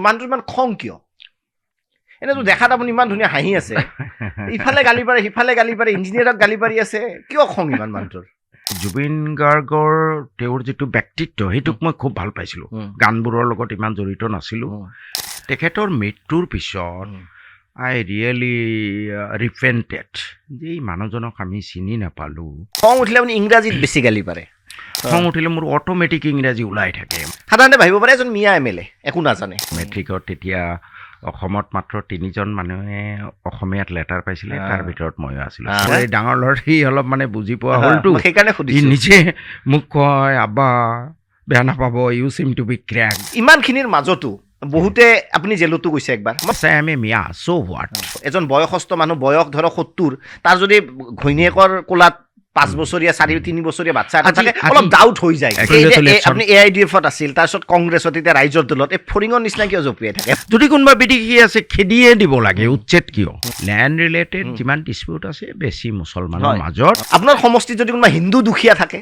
মানুহটো ইমান খং কিয়? এনেতো দেখাত আপুনি ইমান ধুনীয়া হাঁহি আছে, ইফালে গালি পাৰে সিফালে গালি পাৰে, ইঞ্জিনিয়াৰক গালি পাৰি আছে, কিয় খং ইমান মানুহটোৰ? জুবিন গাৰ্গৰ তেওঁৰ যিটো ব্যক্তিত্ব সেইটোক মই খুব ভাল পাইছিলোঁ। গানবোৰৰ লগত ইমান জড়িত নাছিলোঁ। তেখেতৰ মৃত্যুৰ পিছত আই ৰিয়েলি ৰিপেণ্টেড যে এই মানুহজনক আমি চিনি নাপালোঁ। খং উঠিলে আপুনি ইংৰাজীত বেছি গালি পাৰে। খং উঠিলে মোৰ অট'মেটিক ইংৰাজী ওলাই থাকে। সাধাৰণতে ভাবিব পাৰে এজন মিয়া MLA একো নাজানে। মেট্ৰিকত তেতিয়া অসমত মাত্ৰ 3জন মানুহে অসমীয়াত লেটাৰ পাইছিলে, তাৰ ভিতৰত ময়ো আছিলোঁ। এই ডাঙৰ ল'ৰাটি অলপ মানে বুজি পোৱা হ'লতো, সেইকাৰণে ই নিজে মোক কয় আব্বা বেয়া নাপাব, you seem to be crack. ইমানখিনিৰ মাজতো বহুতে আপুনি জেলতো গৈছে একবাৰ। আমি মিয়া চ' হোৱাট, এজন বয়সস্থ মানুহ, বয়স ধৰক 70, তাৰ যদি ঘৈণীয়েকৰ কোলাত 5 বছৰীয়া 3 বছৰীয়া বাচ্চা এটা থাকে, অলপ ডাউট হৈ যায়। আপুনি AIDF-ত আছিল, তাৰপিছত কংগ্ৰেছত, এতিয়া ৰাইজৰ দলত, এই ফৰিঙৰ নিচিনা কিয় জঁপিয়াই থাকে? যদি কোনোবা বিদেশী আছে খেদিয়ে দিব লাগে, উচ্ছেদ কিয়? লেণ্ড ৰিলেটেড যিমান ডিছপিউট আছে বেছি মুছলমানৰ মাজত। আপোনাৰ সমষ্টিত যদি কোনোবা হিন্দু দুখীয়া থাকে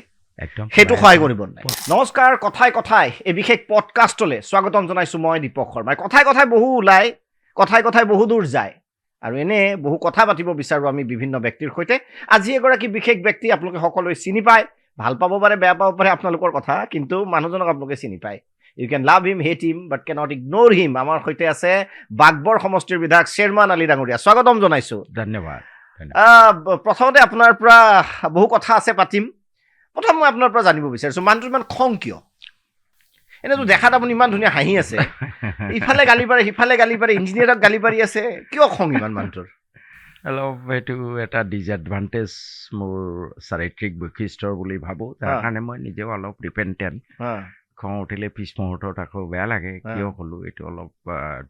সেইটো সহায় কৰিব নাই। নমস্কাৰ, কথাই কথাই এই বিশেষ পডকাষ্টলৈ স্বাগতম জনাইছোঁ মই দীপক শৰ্মাই। কথাই কথাই বহু ওলায়, কথাই কথাই বহু দূৰ যায়, আৰু এনে বহু কথা পাতিব বিচাৰোঁ আমি বিভিন্ন ব্যক্তিৰ সৈতে। আজি এগৰাকী বিশেষ ব্যক্তি আপোনালোকে সকলোৱে চিনি পায়, ভাল পাব পাৰে, বেয়া পাব পাৰে, আপোনালোকৰ কথা, কিন্তু মানুহজনক আপোনালোকে চিনি পায়। ইউ কেন লাভ হিম, হেট হিম, বাট কেনট ইগন'ৰ হিম। আমাৰ সৈতে আছে বাগবৰ সমষ্টিৰ বিধায়ক শ্বেৰমান আলী ডাঙৰীয়া, স্বাগতম জনাইছোঁ। ধন্যবাদ। প্ৰথমতে আপোনাৰ পৰা বহু কথা আছে পাতিম। প্ৰথম মই আপোনাৰ পৰা জানিব বিচাৰিছোঁ, মানুহটো ইমান খং কিয়? এনেতো দেখাত আপুনি ইমান ধুনীয়া হাঁহি আছে, ইফালে গালি পাৰে সিফালে গালি পাৰে, ইঞ্জিনিয়াৰক গালি পাৰি আছে, কিয় খং ইমান মানুহটোৰ? অলপ এইটো এটা ডিজএডভান্টেজ মোৰ চাৰিত্ৰিক বৈশিষ্ট্যৰ বুলি ভাবোঁ, তাৰ কাৰণে মই নিজেও অলপ ৰিপেণ্টেণ্ট। খং উঠিলে পিছ মুহূৰ্তত আকৌ বেয়া লাগে, কিয় ক'লোঁ, এইটো অলপ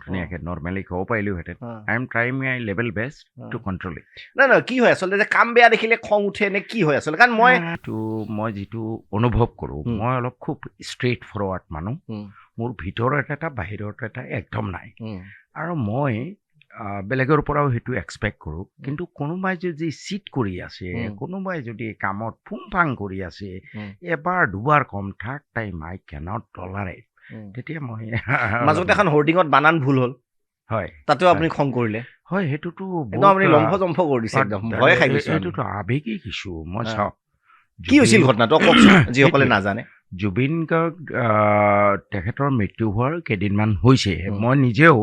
ধুনীয়াকৈ নৰ্মেলি ক'ব পাৰিলোঁহেঁতেন। I am trying my level best two control it. নাই, কি হয় আচলতে, যে কাম বেয়া দেখিলে খং উঠে নে কি হয় আচলতে? কাৰণ মই যিটো অনুভৱ কৰোঁ, মই অলপ খুব ষ্ট্ৰেইট ফৰৱাৰ্ড মানুহ। মোৰ ভিতৰত এটা বাহিৰত এটা একদম নাই, আৰু মই বেলেগৰ পৰাও সেইটো এক্সপেক্ট কৰোঁ। কিন্তু কোনোবাই যদি চিট কৰি আছে, কোনোবাই যদি কামত ফুংফাং কৰি আছে, এবাৰ দুবাৰ কম, থাৰ্ড টাইম আই কেনট টলাৰেট। তেতিয়া মই মাজতে এখন হৰ্ডিঙত বানান ভুল হ'ল, হয়, তাতেও আপুনি খং কৰিলে? হয়, সেইটোতো আপুনি লম্ফ কৰি দিছে, একদম ভয় খাই গৈছে। সেইটোতো আৱেগিক ইছ্যু। মই চাওক কি হৈছিল ঘটনাটো কওকচোন, যিসকলে নাজানে। জুবিন গাৰ্গ তেখেতৰ মৃত্যু হোৱাৰ কেইদিনমান হৈছে, মই নিজেও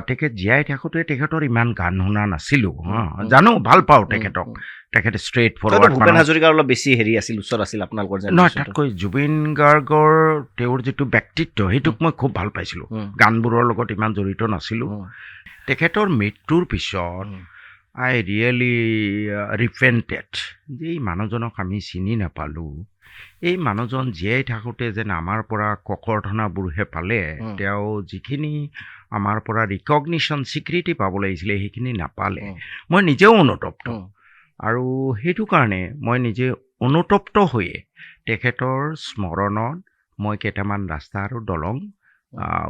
তেখেত জীয়াই থাকোঁতে তেখেতৰ ইমান গান শুনা নাছিলোঁ। জানো, ভাল পাওঁ তেখেতক, তেখেতে ষ্ট্ৰেইট ফৰৱাৰ্ড। ভূপেন হাজৰিকাৰ অলপ বেছি হেৰি আছিল, ওচৰত আছিল আপোনালোকৰ? নহয়, তাতকৈ জুবিন গাৰ্গৰ তেওঁৰ যিটো ব্যক্তিত্ব সেইটোক মই খুব ভাল পাইছিলোঁ। গানবোৰৰ লগত ইমান জড়িত নাছিলোঁ। তেখেতৰ মৃত্যুৰ পিছত আই ৰিয়েলি ৰিপেণ্টেড যে এই মানুহজনক আমি চিনি নাপালোঁ। এই মানুহজন জীয়াই থাকোঁতে যেন আমাৰ পৰা ককৰ্থনাবোৰহে পালে, তেওঁ যিখিনি আমাৰ পৰা ৰিকগনিশ্যন, স্বীকৃতি পাব লাগিছিলে সেইখিনি নাপালে। মই নিজেও অনুতপ্ত, আৰু সেইটো কাৰণে মই নিজে অনুতপ্ত হৈয়ে তেখেতৰ স্মৰণত মই কেইটামান ৰাস্তা আৰু দলং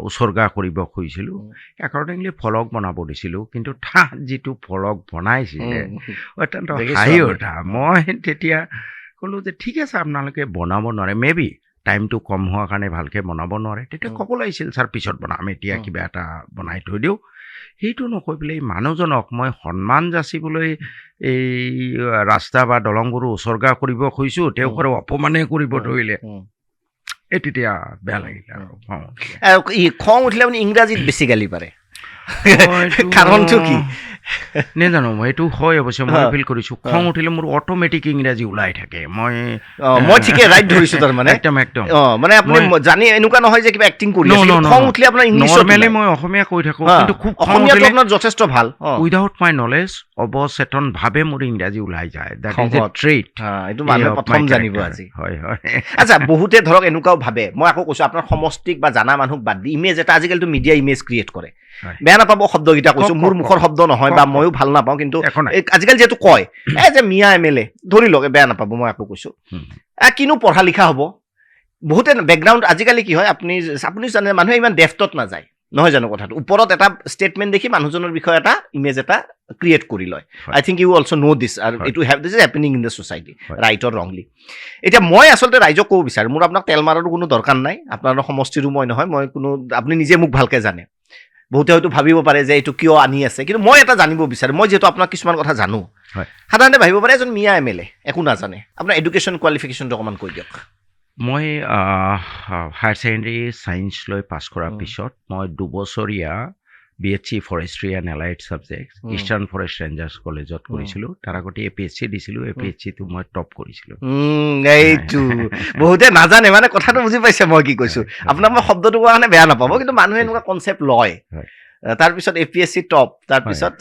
উচৰ্গা কৰিব খুজিছিলোঁ। একৰ্ডিংলি ফলক বনাব দিছিলোঁ, কিন্তু তাত যিটো ফলক বনাইছিলে অত্যন্ত হাঁহি উঠা। মই তেতিয়া ক'লোঁ যে ঠিক আছে, আপোনালোকে বনাব নোৱাৰে, মে বি টাইমটো কম হোৱাৰ কাৰণে ভালকৈ বনাব নোৱাৰে, তেতিয়া ক'ব লাগিছিল ছাৰ পিছত বনাম, এতিয়া কিবা এটা বনাই থৈ দিওঁ। সেইটো নকৈ পেলাই মানুহজনক মই সন্মান যাচিবলৈ এই ৰাস্তা বা দলংবোৰো উচৰ্গা কৰিব খুজিছোঁ, তেওঁক আৰু অপমানে কৰিব ধৰিলে। তেতিয়া বেয়া লাগিলে। আৰু খং উঠিলে আপুনি ইংৰাজীত বেছি গালি পাৰে, কাৰণটো কি নেজানো। এইটো হয় অৱশ্যে, মই ফিল কৰিছোঁ। খং উঠিলে মোৰ অট'মেটিক ইংৰাজী ওলাই থাকে। মই ঠিকে ৰাইট ধৰিছোঁ, তাৰমানে একদম একদম মানে আপুনি জানি এনেকুৱা নহয় যে কিবা এক্টিং কৰি আছে। খং উঠিলে আপোনাৰ ইংলিছ, নৰ্মেলি মই অসমীয়া কৈ থাকোঁ, কিন্তু খুব অসমীয়াটো আপোনাৰ যথেষ্ট ভাল। উইদাউট মাই নলেজ, অৱচেতনভাৱে মোৰ ইংৰাজী ওলাই যায়। That is a trait. এইটো মানুহে প্ৰথম জানিব আজি। হয় হয়। আচ্ছা, বহুতে ধৰক এনেকুৱাও ভাবে, মই আকৌ কৈছোঁ আপোনাৰ সমষ্টিক বা জানা মানুহক বাদ দি ইমেজ এটা, আজিকালিতো মিডিয়া ইমেজ ক্ৰিয়েট কৰে। বেয়া নাপাব শব্দকেইটা কৈছোঁ, মোৰ মুখৰ শব্দ নহয় বা ময়ো ভাল নাপাওঁ, কিন্তু আজিকালি যিহেতু কয় যে মিয়া MLA, ধৰি লওক, বেয়া নাপাব, মই আকৌ কৈছোঁ, কিনো পঢ়া লিখা হ'ব। বহুতে বেকগ্ৰাউণ্ড আজিকালি কি হয়, আপুনি জানে, মানুহে ইমান ডেফটত নাযায়। নহয় জানো কথাটো ওপৰত এটা ষ্টেটমেণ্ট দেখি মানুহজনৰ বিষয়ে এটা ইমেজ এটা ক্ৰিয়েট কৰি লয় হয়। আই থিংক ইউ অলছ' ন' দিছ আৰু হয়। এইটো this is happening in the society হয়। ৰাইট অৰ ৰংলি এতিয়া মই আচলতে ৰাইজক ক'ব বিচাৰোঁ মোৰ আপোনাক তেল মাৰাৰো কোনো দৰকাৰ নাই আপোনাৰ সমষ্টিৰো মই নহয় মই কোনো আপুনি নিজে মোক ভালকৈ জানে বহুতে হয়তো ভাবিব পাৰে যে এইটো কিয় আনি আছে কিন্তু মই এটা জানিব বিচাৰোঁ মই যিহেতু আপোনাক কিছুমান কথা জানো হয়। সাধাৰণতে ভাবিব পাৰে এজন মিয়া MLA একো নাজানে আপোনাৰ এডুকেশ্যন কোৱালিফিকেশ্যনটো অকণমান কৈ দিয়ক মই হায়াৰ ছেকেণ্ডেৰী ছায়েন্স লৈ পাছ কৰাৰ পিছত মই 2 বছৰীয়া BSc forestry and allied subject eastern forest Rangers কলেজত কৰিছিলোঁ তাৰ আগতে APSC দিছিলোঁ APSCটো মই টপ কৰিছিলোঁ এইটো বহুতে নাজানে মানে কথাটো বুজি পাইছে মই কি কৈছোঁ আপোনাক মই শব্দটো কোৱা কাৰণে বেয়া নাপাব কিন্তু মানুহে এনেকুৱা কনচেপ্ট লয় তাৰপিছত APSC টপ তাৰপিছত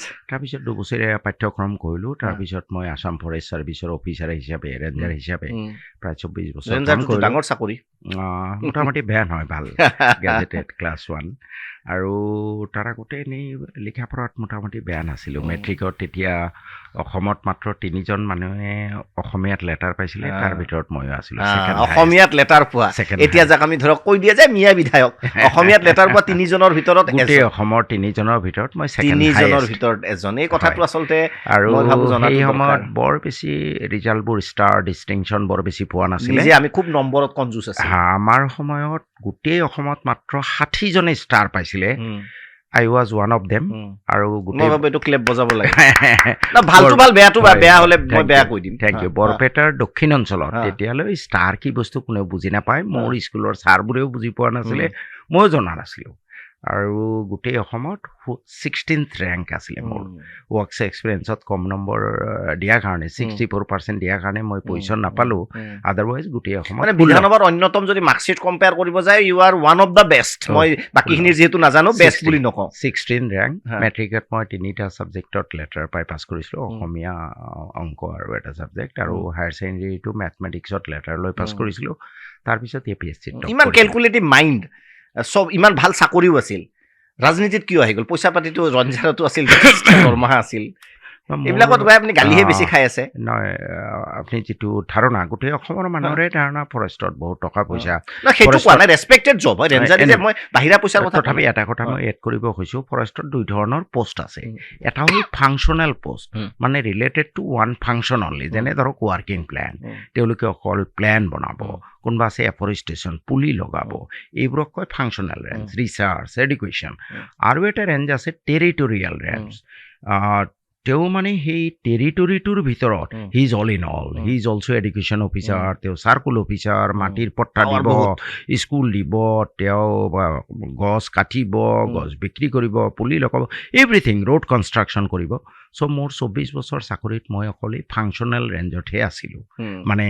2 বছৰীয়া পাঠ্যক্ৰম কৰিলোঁ তাৰপিছত মই আছাম ফৰেষ্ট ছাৰ্ভিচৰ অফিচাৰ হিচাপে ৰেঞ্জাৰ হিচাপে প্ৰায় 24 বছৰ কাম কৰিলোঁ ডাঙৰ চাকৰি মোটামুটি বেয়া নহয় ভাল গেজেটেড ক্লাছ 1 আৰু তাৰ আগতে এনেই লিখা পঢ়াত মোটামুটি বেয়া নাছিলোঁ মেট্ৰিকত তেতিয়া অসমত মাত্ৰ 3জন মানুহে অসমীয়াত লেটাৰ পাইছিলে তাৰ ভিতৰত ময়ো আছিলোঁ অসমীয়াত লেটাৰ পোৱা এতিয়া যাক আমি ধৰক কৈ দিয়ে যে মিয়া বিধায়ক অসমীয়াত লেটাৰ পোৱা 3জনৰ ভিতৰত গোটেই অসমৰ 3জনৰ ভিতৰত মই ছেকেণ্ড 3জনৰ ভিতৰত এজন এই কথাটো আচলতে আৰু মই ভাবো জনাটো সেই দৰকাৰ। সময়ত বৰ বেছি ৰিজাল্টবোৰ ষ্টাৰ ডিষ্টিংশ্যন বৰ বেছি পোৱা নাছিলে নিজে আমি খুব নম্বৰত কনজুচ আছিলোঁ আমাৰ সময়ত গোটেই অসমত মাত্ৰ 60জনে ষ্টাৰ পাইছিলে I was one of them আৰু মই গোটেই ভাবো এইটো ক্লেপ বজাব লাগে না ভালটো ভাল বেয়াটো বেয়া হ'লে মই বেয়া কৈ দিম থেংক ইউ বৰপেটাৰ দক্ষিণ অঞ্চলত তেতিয়ালৈ ষ্টাৰ কি বস্তু কোনেও বুজি নাপায় মোৰ স্কুলৰ ছাৰবোৰেও বুজি পোৱা নাছিলে ময়ো জনা নাছিলোঁ আৰু গোটেই অসমত 16th ৰেংক আছিলে মোৰ ৱৰ্কছ এক্সপিৰিয়েঞ্চত কম নম্বৰ দিয়াৰ কাৰণে 64% দিয়াৰ কাৰণে মই পজিশ্যন নাপালোঁ আদাৰৱাইজ গোটেই অসমত মানে বিধানসভাৰ অন্যতম যদি মাৰ্কশ্বিট কম্পেয়াৰ কৰিব যায় you are one of the best মই বাকীখিনিৰ যিহেতু নাজানো বেষ্ট বুলি নকওঁ 16 ৰেংক মেট্ৰিকত মই 3টা ছাবজেক্টত লেটাৰ পাই পাছ কৰিছিলোঁ অসমীয়া অংক আৰু এটা ছাবজেক্ট আৰু হায়াৰ ছেকেণ্ডেৰীটো মেথমেটিক্সত লেটাৰ লৈ পাছ কৰিছিলোঁ তাৰপিছত APSC ইমান কেলকুলেটিভ মাইণ্ড চব ইমান ভাল চাকৰিও আছিল ৰাজনীতিত কিয় আহি গ'ল পইচা পাতিটো ৰঞ্জাৰতো আছিল দৰমহা আছিল এইবিলাকত গৈ আপুনি গালিহে বেছি খাই আছে নহয় আপুনি যিটো ধাৰণা গোটেই অসমৰ মানুহৰে ধাৰণা ফৰেষ্টত বহুত টকা পইচা সেইটো কোৱা নাই ৰেচপেক্টেড জব হয় ৰেঞ্জাৰী যে মই বাহিৰা পইচাৰ কথা তথাপি এটা কথা মই এড কৰিব খুজিছোঁ ফৰেষ্টত 2 ধৰণৰ পোষ্ট আছে এটা হ'ল ফাংচনেল পোষ্ট মানে related to one function only যেনে ধৰক ৱাৰ্কিং প্লেন তেওঁলোকে অকল প্লেন বনাব কোনোবা আছে এফৰেষ্টেশ্যন পুলি লগাব এইবোৰক কয় ফাংচনেল ৰেঞ্জ ৰিচাৰ্চ এডুকেশ্যন আৰু এটা ৰেঞ্জ আছে টেৰিটৰিয়েল ৰেঞ্জ তেওঁ মানে সেই টেৰিটৰিটোৰ ভিতৰত he is all in all he is also' education officer তেওঁ চাৰ্কুল অফিচাৰ মাটিৰ পট্টা দিব স্কুল দিব তেওঁ গছ কাটিব গছ বিক্ৰী কৰিব পুলি লগাব এভৰিথিং ৰোড কনষ্ট্ৰাকশ্যন কৰিব চ' মোৰ 24 বছৰ চাকৰিত মই অকল ফাংচনেল ৰেঞ্জতহে আছিলোঁ মানে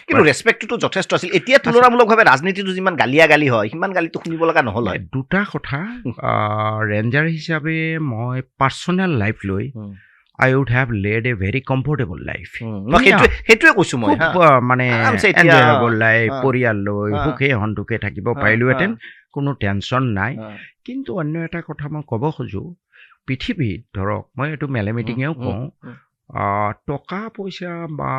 কিন্তু ৰেচপেক্টটো যথেষ্ট আছিল এতিয়া তুলনামূলকভাৱে ৰাজনীতিটো যিমান গালি হয় সিমান গালিটো শুনিব লগা নহ'ল হয় দুটা কথা ৰেঞ্জাৰ হিচাপে মই পাৰ্চনেল লাইফ লৈ I would have led a very comfortable life. সেইটোৱে কৈছোঁ মই মানে এনজয়েবল লাইফ পৰিয়াল লৈ সুখে সন্তোষে থাকিব পাৰিলোহেঁতেন কোনো টেনশ্যন নাই কিন্তু অন্য এটা কথা মই ক'ব খোজোঁ পৃথিৱীত ধৰক মই এইটো মেলেমিটিঙেও কওঁ টকা পইচা বা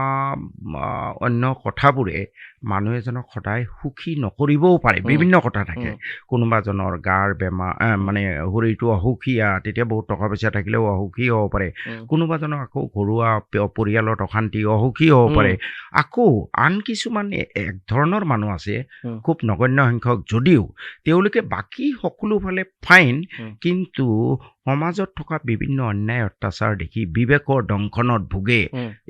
অন্য কথাবোৰে মানুহ এজনক সদায় সুখী নকৰিবও পাৰে বিভিন্ন কথা থাকে কোনোবাজনৰ গাৰ বেমাৰ মানে শৰীৰটো অসুখীয়া তেতিয়া বহুত টকা পইচা থাকিলেও অসুখী হ'ব পাৰে কোনোবাজনৰ আকৌ ঘৰুৱা পৰিয়ালত অশান্তি অসুখী হ'ব পাৰে আকৌ আন কিছুমান এক ধৰণৰ মানুহ আছে খুব নগণ্য সংখ্যক যদিও তেওঁলোকে বাকী সকলোফালে ফাইন কিন্তু সমাজত থকা বিভিন্ন অন্যায় অত্যাচাৰ দেখি বিবেকৰ দংশনত ভোগে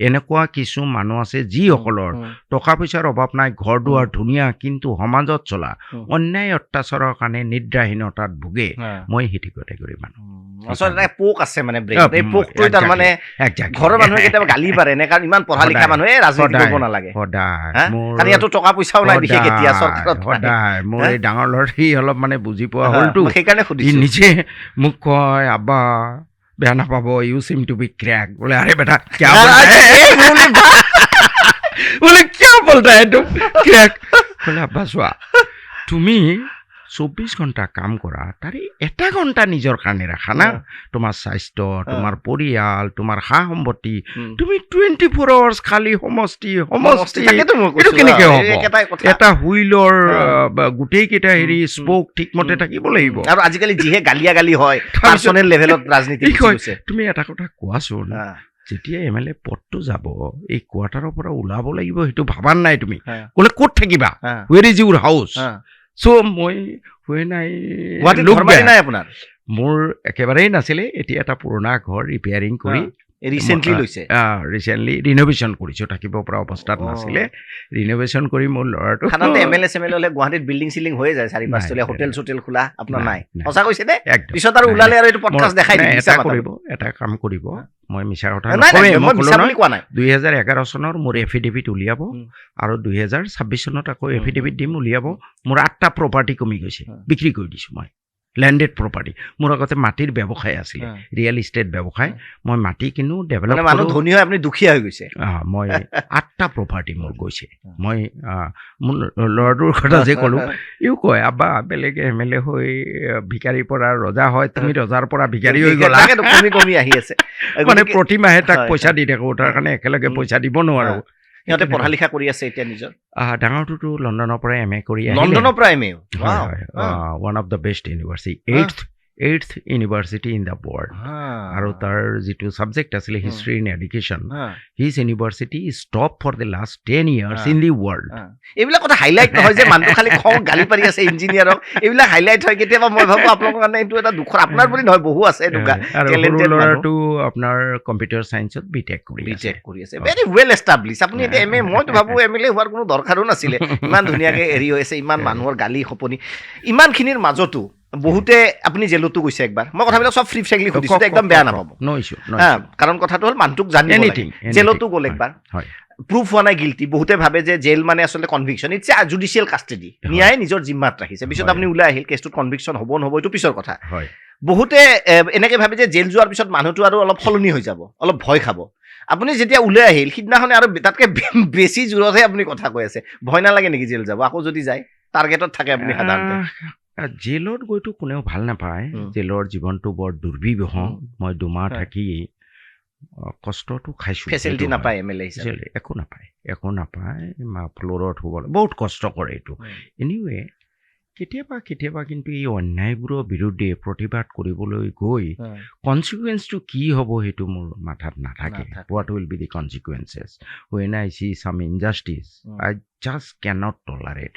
এনেকুৱা কিছু মানুহ আছে যিসকলৰ টকা পইচাৰ অভাৱ নাই ঘৰ দুৱাৰ ধুনীয়া কিন্তু সমাজত চলা অন্যায় অত্যাচাৰৰ কাৰণে নিদ্ৰাহীনতাত ভোগে মই সেইটো কেটেগৰী মানুহ আচলতে পোক আছে মানে এই পোকটো তাৰ মানে ঘৰৰ মানুহে কেতিয়াবা গালি পাৰে নে কাৰণ ইমান পঢ়া লিখা মানুহে ৰাজনীতি কৰিব নালাগে কাৰণ ইয়াতো টকা পইচাও নাই বিশেষ এতিয়া চৰকাৰত সদায় মোৰ এই ডাঙৰ ল'ৰাটি অলপ মানে বুজি পোৱা হ'লতো সেইকাৰণে সুধিছোঁ নিজে মোক কয় আব্বা বেয়া নাপাব you seem to be crack বোলে আৰে বেটা কিয় বোলে কিয় বলতা এইটো ক্ৰেক বোলে আব্বা চোৱা তুমি 24 ঘণ্টা কাম কৰা তাৰে এটা ঘণ্টা নিজৰ কাৰণে ৰাখা না তোমাৰ স্বাস্থ্য তোমাৰ পৰিয়াল তোমাৰ সা সম্পত্তি তুমি 24 আৱাৰ্ছ খালি সমষ্টি এইটো কেনেকৈ হ'ব এটা হুইলৰ গোটেইকেইটা হেৰি স্পোক ঠিকমতে থাকিব লাগিব আৰু আজিকালি যিহে গালি হয় পাৰ্চনেল লেভেলত ৰাজনীতি হৈছে তুমি এটা কথা কোৱাচোন যেতিয়া MLA পদটো যাব এই কোৱাৰ্টাৰৰ পৰা ওলাব লাগিব সেইটো ভাবা নাই তুমি ক'লে ক'ত থাকিবা ৱেৰ ইজ ইউৰ হাউচ চ' মই মোৰ একেবাৰেই নাছিলে এতিয়া এটা পুৰণা ঘৰ ৰিপেয়াৰিং কৰি ৰিচেণ্টলি ৰিন'ভেশ্যন কৰিছোঁ থাকিব পৰা অৱস্থাত নাছিলে ৰিন'ভেশ্যন কৰি মোৰ ল'ৰাটো MLA হ'লে গুৱাহাটীত বিল্ডিং চিল্ডিং হৈ যায় 4-5 হোটেল চোটেল খোলা আপোনাৰ নাই সঁচা কৈছে নে পিছত আৰু ওলালে আৰু এইটো পডকাষ্ট দেখাই দিব এটা কাম কৰিব মই মিছা কথা নকওঁ 2011 চনৰ মোৰ এফিডেভিট উলিয়াব আৰু 2026 চনত আকৌ এফিডেভিট দিম উলিয়াব মোৰ 8টা প্ৰপাৰ্টি কমি গৈছে বিক্ৰী কৰি দিছোঁ মই লেণ্ডেড প্ৰপাৰ্টি মোৰ আগতে মাটিৰ ব্যৱসায় আছিলে ৰিয়েল ইষ্টেট ব্যৱসায় মই মাটি কিনো ডেভেলপ মানুহ ধনী হৈ আপুনি দুখীয়া হৈ গৈছে মই 8টা প্ৰপাৰ্টি মোৰ গৈছে মই মোৰ ল'ৰাটোৰ কথা যে ক'লোঁ ইও কয় আব্বা বেলেগে MLA হৈ ভিকাৰীৰ পৰা ৰজা হয় তুমি ৰজাৰ পৰা ভিকাৰী হৈ গ'লা কমি আহি আছে মানে প্ৰতিমাহে তাক পইচা দি থাকোঁ তাৰ কাৰণে একেলগে পইচা দিব নোৱাৰোঁ সিহঁতে পঢ়া লিখা কৰি আছে এতিয়া নিজৰ ডাঙৰটোতো লণ্ডনৰ পৰা MA কৰি লণ্ডনৰ পৰা MA one of the best university eighth university in the world আৰু তাৰ যিটো ছাবজেক্ট আছিলে history in education his university is top for the last 10 years in the world এইবিলাক কথা হাইলাইট নহয় যে মানুহটো খালি খং গালি পাৰি আছে ইঞ্জিনিয়াৰক এইবিলাক হাইলাইট হয় কেতিয়াবা মই ভাবোঁ আপোনালোকৰ কাৰণে এইটো এটা দুখৰ আপোনাৰ বুলি নহয় বহু আছে এনেকুৱা টেলেণ্টেড ল'ৰাটো আপোনাৰ কম্পিউটাৰ চায়েন্সত বিটেক কৰি আছে ভেৰি ৱেল এষ্টাব্লিছ আপুনি এতিয়া MA মইতো ভাবোঁ MLA হোৱাৰ কোনো দৰকাৰো নাছিলে ইমান ধুনীয়াকৈ হেৰি হৈ আছে ইমান মানুহৰ গালি খপনি ইমানখিনিৰ মাজতো বহুতে আপুনি জেলতো গৈছে একবাৰ মই কথাবিলাক চব ফ্ৰী ফ্ৰেংকলি সুধিছোঁ একদম বেয়া নাপাব কাৰণ কথাটো হ'ল মানুহটোক জানিব লাগে জেলতো গ'ল একবাৰ প্ৰুফ হোৱা নাই গিল্টি বহুতে ভাবে যে জেল মানে আচলতে কনভিকশ্যন ইটছ এ জুডিচিয়েল কাষ্টেডি ন্যায় নিজৰ জিম্মাত ৰাখিছে পিছত আপুনি ওলাই আহিল কেছটোত কনভিকশ্যন হ'ব নহ'ব এইটো পিছৰ কথা বহুতে এনেকৈ ভাবে যে জেল যোৱাৰ পিছত মানুহটো আৰু অলপ সলনি হৈ যাব অলপ ভয় খাব আপুনি যেতিয়া ওলাই আহিল সিদিনাখনে আৰু তাতকৈ বেছি জোৰতহে আপুনি কথা কৈ আছে ভয় নালাগে নেকি জেল যাব আকৌ যদি যায় টাৰ্গেটত থাকে আপুনি সাধাৰণতে জেলত গৈতো কোনেও ভাল নাপায় জেলৰ জীৱনটো বৰ দুৰ্বিবহ মই 2 মাহ থাকি কষ্টটো খাইছোঁ ফেচিলিটি নাপায় MLA একো নাপায় ফ্ল'ৰত শুব বহুত কষ্ট কৰে এইটো এনিৱে কেতিয়াবা কিন্তু এই অন্যায়বোৰৰ বিৰুদ্ধে প্ৰতিবাদ কৰিবলৈ গৈ কনচিকুৱেঞ্চটো কি হ'ব সেইটো মোৰ মাথাত নাথাকে what will be the consequences when I see some injustice I just can't tolerate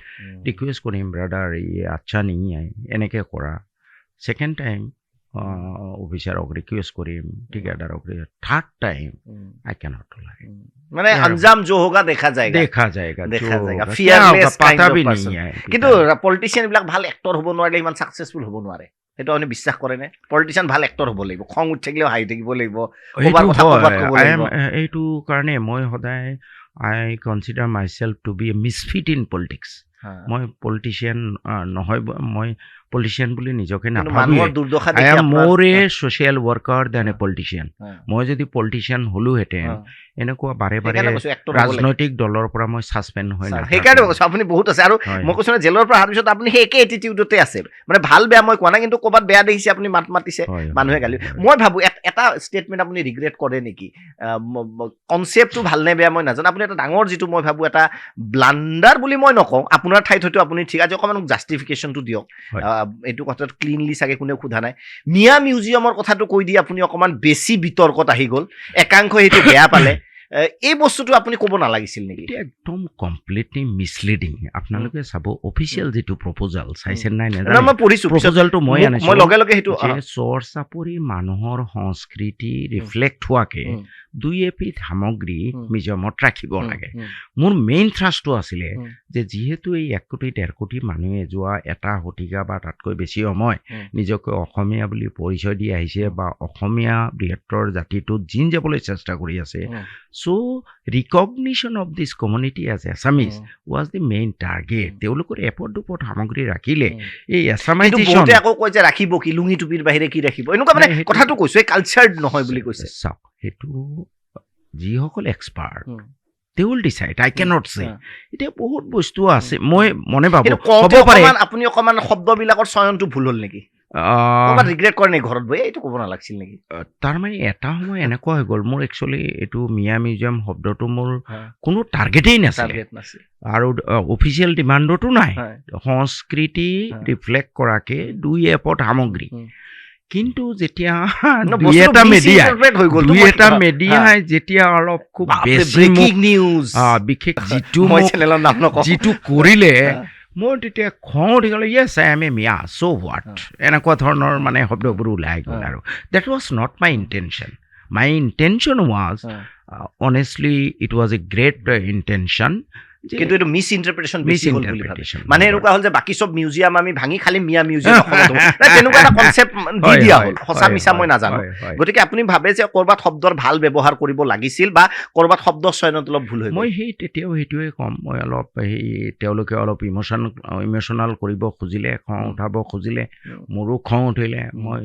request কৰিম ব্ৰাদাৰ আচ্ছা নেই এনেকৈ কৰা ছেকেণ্ড টাইম অফিচাৰক ৰিকুৱেষ্ট কৰিম ঠিকাদাৰক থাৰ্ড টাইম আই কেনট টলাৰেট মানে আঞ্জাম जो होगा देखा जाएगा फियरलेस काइंड ऑफ पर्सन কিন্তু পলিটিशिয়ান বিলাক ভাল এক্টৰ হ'ব নোৱাৰিলে ইমান সাকসেসফুল হ'ব নোৱাৰে সেইটো আপুনি বিশ্বাস কৰে নে পলিটিशिয়ান ভাল এক্টৰ হ'ব লাগিব খং উঠি থাকিলেও হাঁহি থাকিব লাগিব এইটো কাৰণে মই সদায় I consider myself to be a misfit in politics মই পলিটিচিয়ান নহয় মই পলিটিচিয়ান বুলি নিজকে নাভাবোঁ আই এম মোৰ a social worker than a politician মই যদি পলিটিচিয়ান হ'লোহেঁতেন এনেকুৱা বাৰে বাৰে ৰাজনৈতিক দলৰ পৰা মই ছাছপেণ্ড হৈ নাথাকোঁ সেইকাৰণে কৈছোঁ আপুনি বহুত আছে আৰু মই কৈছোঁ জেলৰ পৰা অহাৰ পিছত আপুনি সেই একে এটিটিউডতে আছে মানে ভাল বেয়া মই কোৱা নাই কিন্তু ক'ৰবাত বেয়া দেখিছে আপুনি মাত মাতিছে মানুহে গালি মই ভাবোঁ এটা ষ্টেটমেণ্ট আপুনি ৰিগ্ৰেট কৰে নেকি কনচেপ্টটো ভাল নে বেয়া মই নাজানো আপুনি এটা ডাঙৰ যিটো মই ভাবোঁ এটা ব্লাণ্ডাৰ বুলি মই নকওঁ আপোনাৰ ঠাইত হয়তো আপুনি ঠিক আছে অকণমান জাষ্টিফিকেশ্যনটো দিয়ক এইটো কথাটো ক্লিনলি চাগে কোনেও সোধা নাই মিয়া মিউজিয়ামৰ কথাটো কৈ দি আপুনি অকণমান বেছি বিতৰ্কত আহি গ'ল একাংশই সেইটো বেয়া পালে এই বস্তুটো আপুনি ক'ব নালাগিছিল নেকি একদম কমপ্লিটলি মিছলিডিং আপোনালোকে চাব অফিচিয়েল যিটো প্ৰপ'জাল চাইছে নাই নাজানো মই পঢ়িছোঁ প্ৰপ'জালটো মই আনিছোঁ মই লগে লগে সেইটো চৰ চাপৰি মানুহৰ সংস্কৃতি ৰিফ্লেক্ট হোৱাকে 2 এপিড সামগ্ৰী মিউজিয়ামত ৰাখিব লাগে মোৰ মেইন থ্ৰাষ্টটো আছিলে যে যিহেতু এই 1 কোটি 1.5 কোটি মানুহে যোৱা এটা শতিকা বা তাতকৈ বেছি সময় নিজকে অসমীয়া বুলি পৰিচয় দি আহিছে বা অসমীয়া বৃহত্তৰ জাতিটোত জিন যাবলৈ চেষ্টা কৰি আছে so' recognition of this community as Assamese was the main target তেওঁলোকৰ এপদ দুপদ সামগ্ৰী ৰাখিলে এই এছামাইজেশ্যন আকৌ কয় যে ৰাখিব কি লুঙি টুপিৰ বাহিৰে কি ৰাখিব এনেকুৱা মানে কথাটো কৈছোঁ এই কালচাৰ্ড নহয় বুলি কৈছে চাওক সেইটো যিসকল expert they will decide. I cannot say. এতিয়া বহুত বস্তু আছে মই মনে ভাবো কিন্তু হ'ব পাৰে আপুনি অকমান শব্দবিলাকৰ চয়নটো ভুল হ'ল নেকি ক'ৰবাত ৰিগ্ৰেট কৰে নেকি ঘৰত বহি এইটো ক'ব নালাগিছিল নেকি তাৰমানে এটা সময় এনেকুৱা হৈ গ'ল মোৰ একচুৱেলি এইটো মিয়া মিউজিয়াম শব্দটো মোৰ কোনো টাৰ্গেটেই নাছিলে আৰু অফিচিয়েল ডিমাণ্ডতো নাই সংস্কৃতি ৰিফ্লেক্ট কৰাকে দুই এপদ সামগ্ৰী কিন্তু যেতিয়া দুই এটা মেডিয়াই যেতিয়া অলপ খুব বেছি নিউজ বিশেষ যিটো কৰিলে মই তেতিয়া খং উঠি গ'লে য়েছ I M A Miya so' what এনেকুৱা ধৰণৰ মানে শব্দবোৰ ওলাই গ'ল আৰু that was not my intention my intention was honestly it was a great intention কিন্তু এইটো মিছ ইণ্টাৰপ্ৰিটেশ্যন মানে এনেকুৱা হ'ল যে বাকী চব মিউজিয়াম আমি ভাঙি খালি মিয়া মিউজিয়াম তেনেকুৱা এটা কনচেপ্ট দি দিয়া হ'ল সঁচা মিছা মই নাজানো গতিকে আপুনি ভাবে যে ক'ৰবাত শব্দৰ ভাল ব্যৱহাৰ কৰিব লাগিছিল বা ক'ৰবাত শব্দ চয়নত অলপ ভুল হৈ মই সেই তেতিয়াও সেইটোৱে ক'ম মই অলপ সেই তেওঁলোকে অলপ ইম'চনেল কৰিব খুজিলে খং উঠাব খুজিলে মোৰো খং উঠিলে মই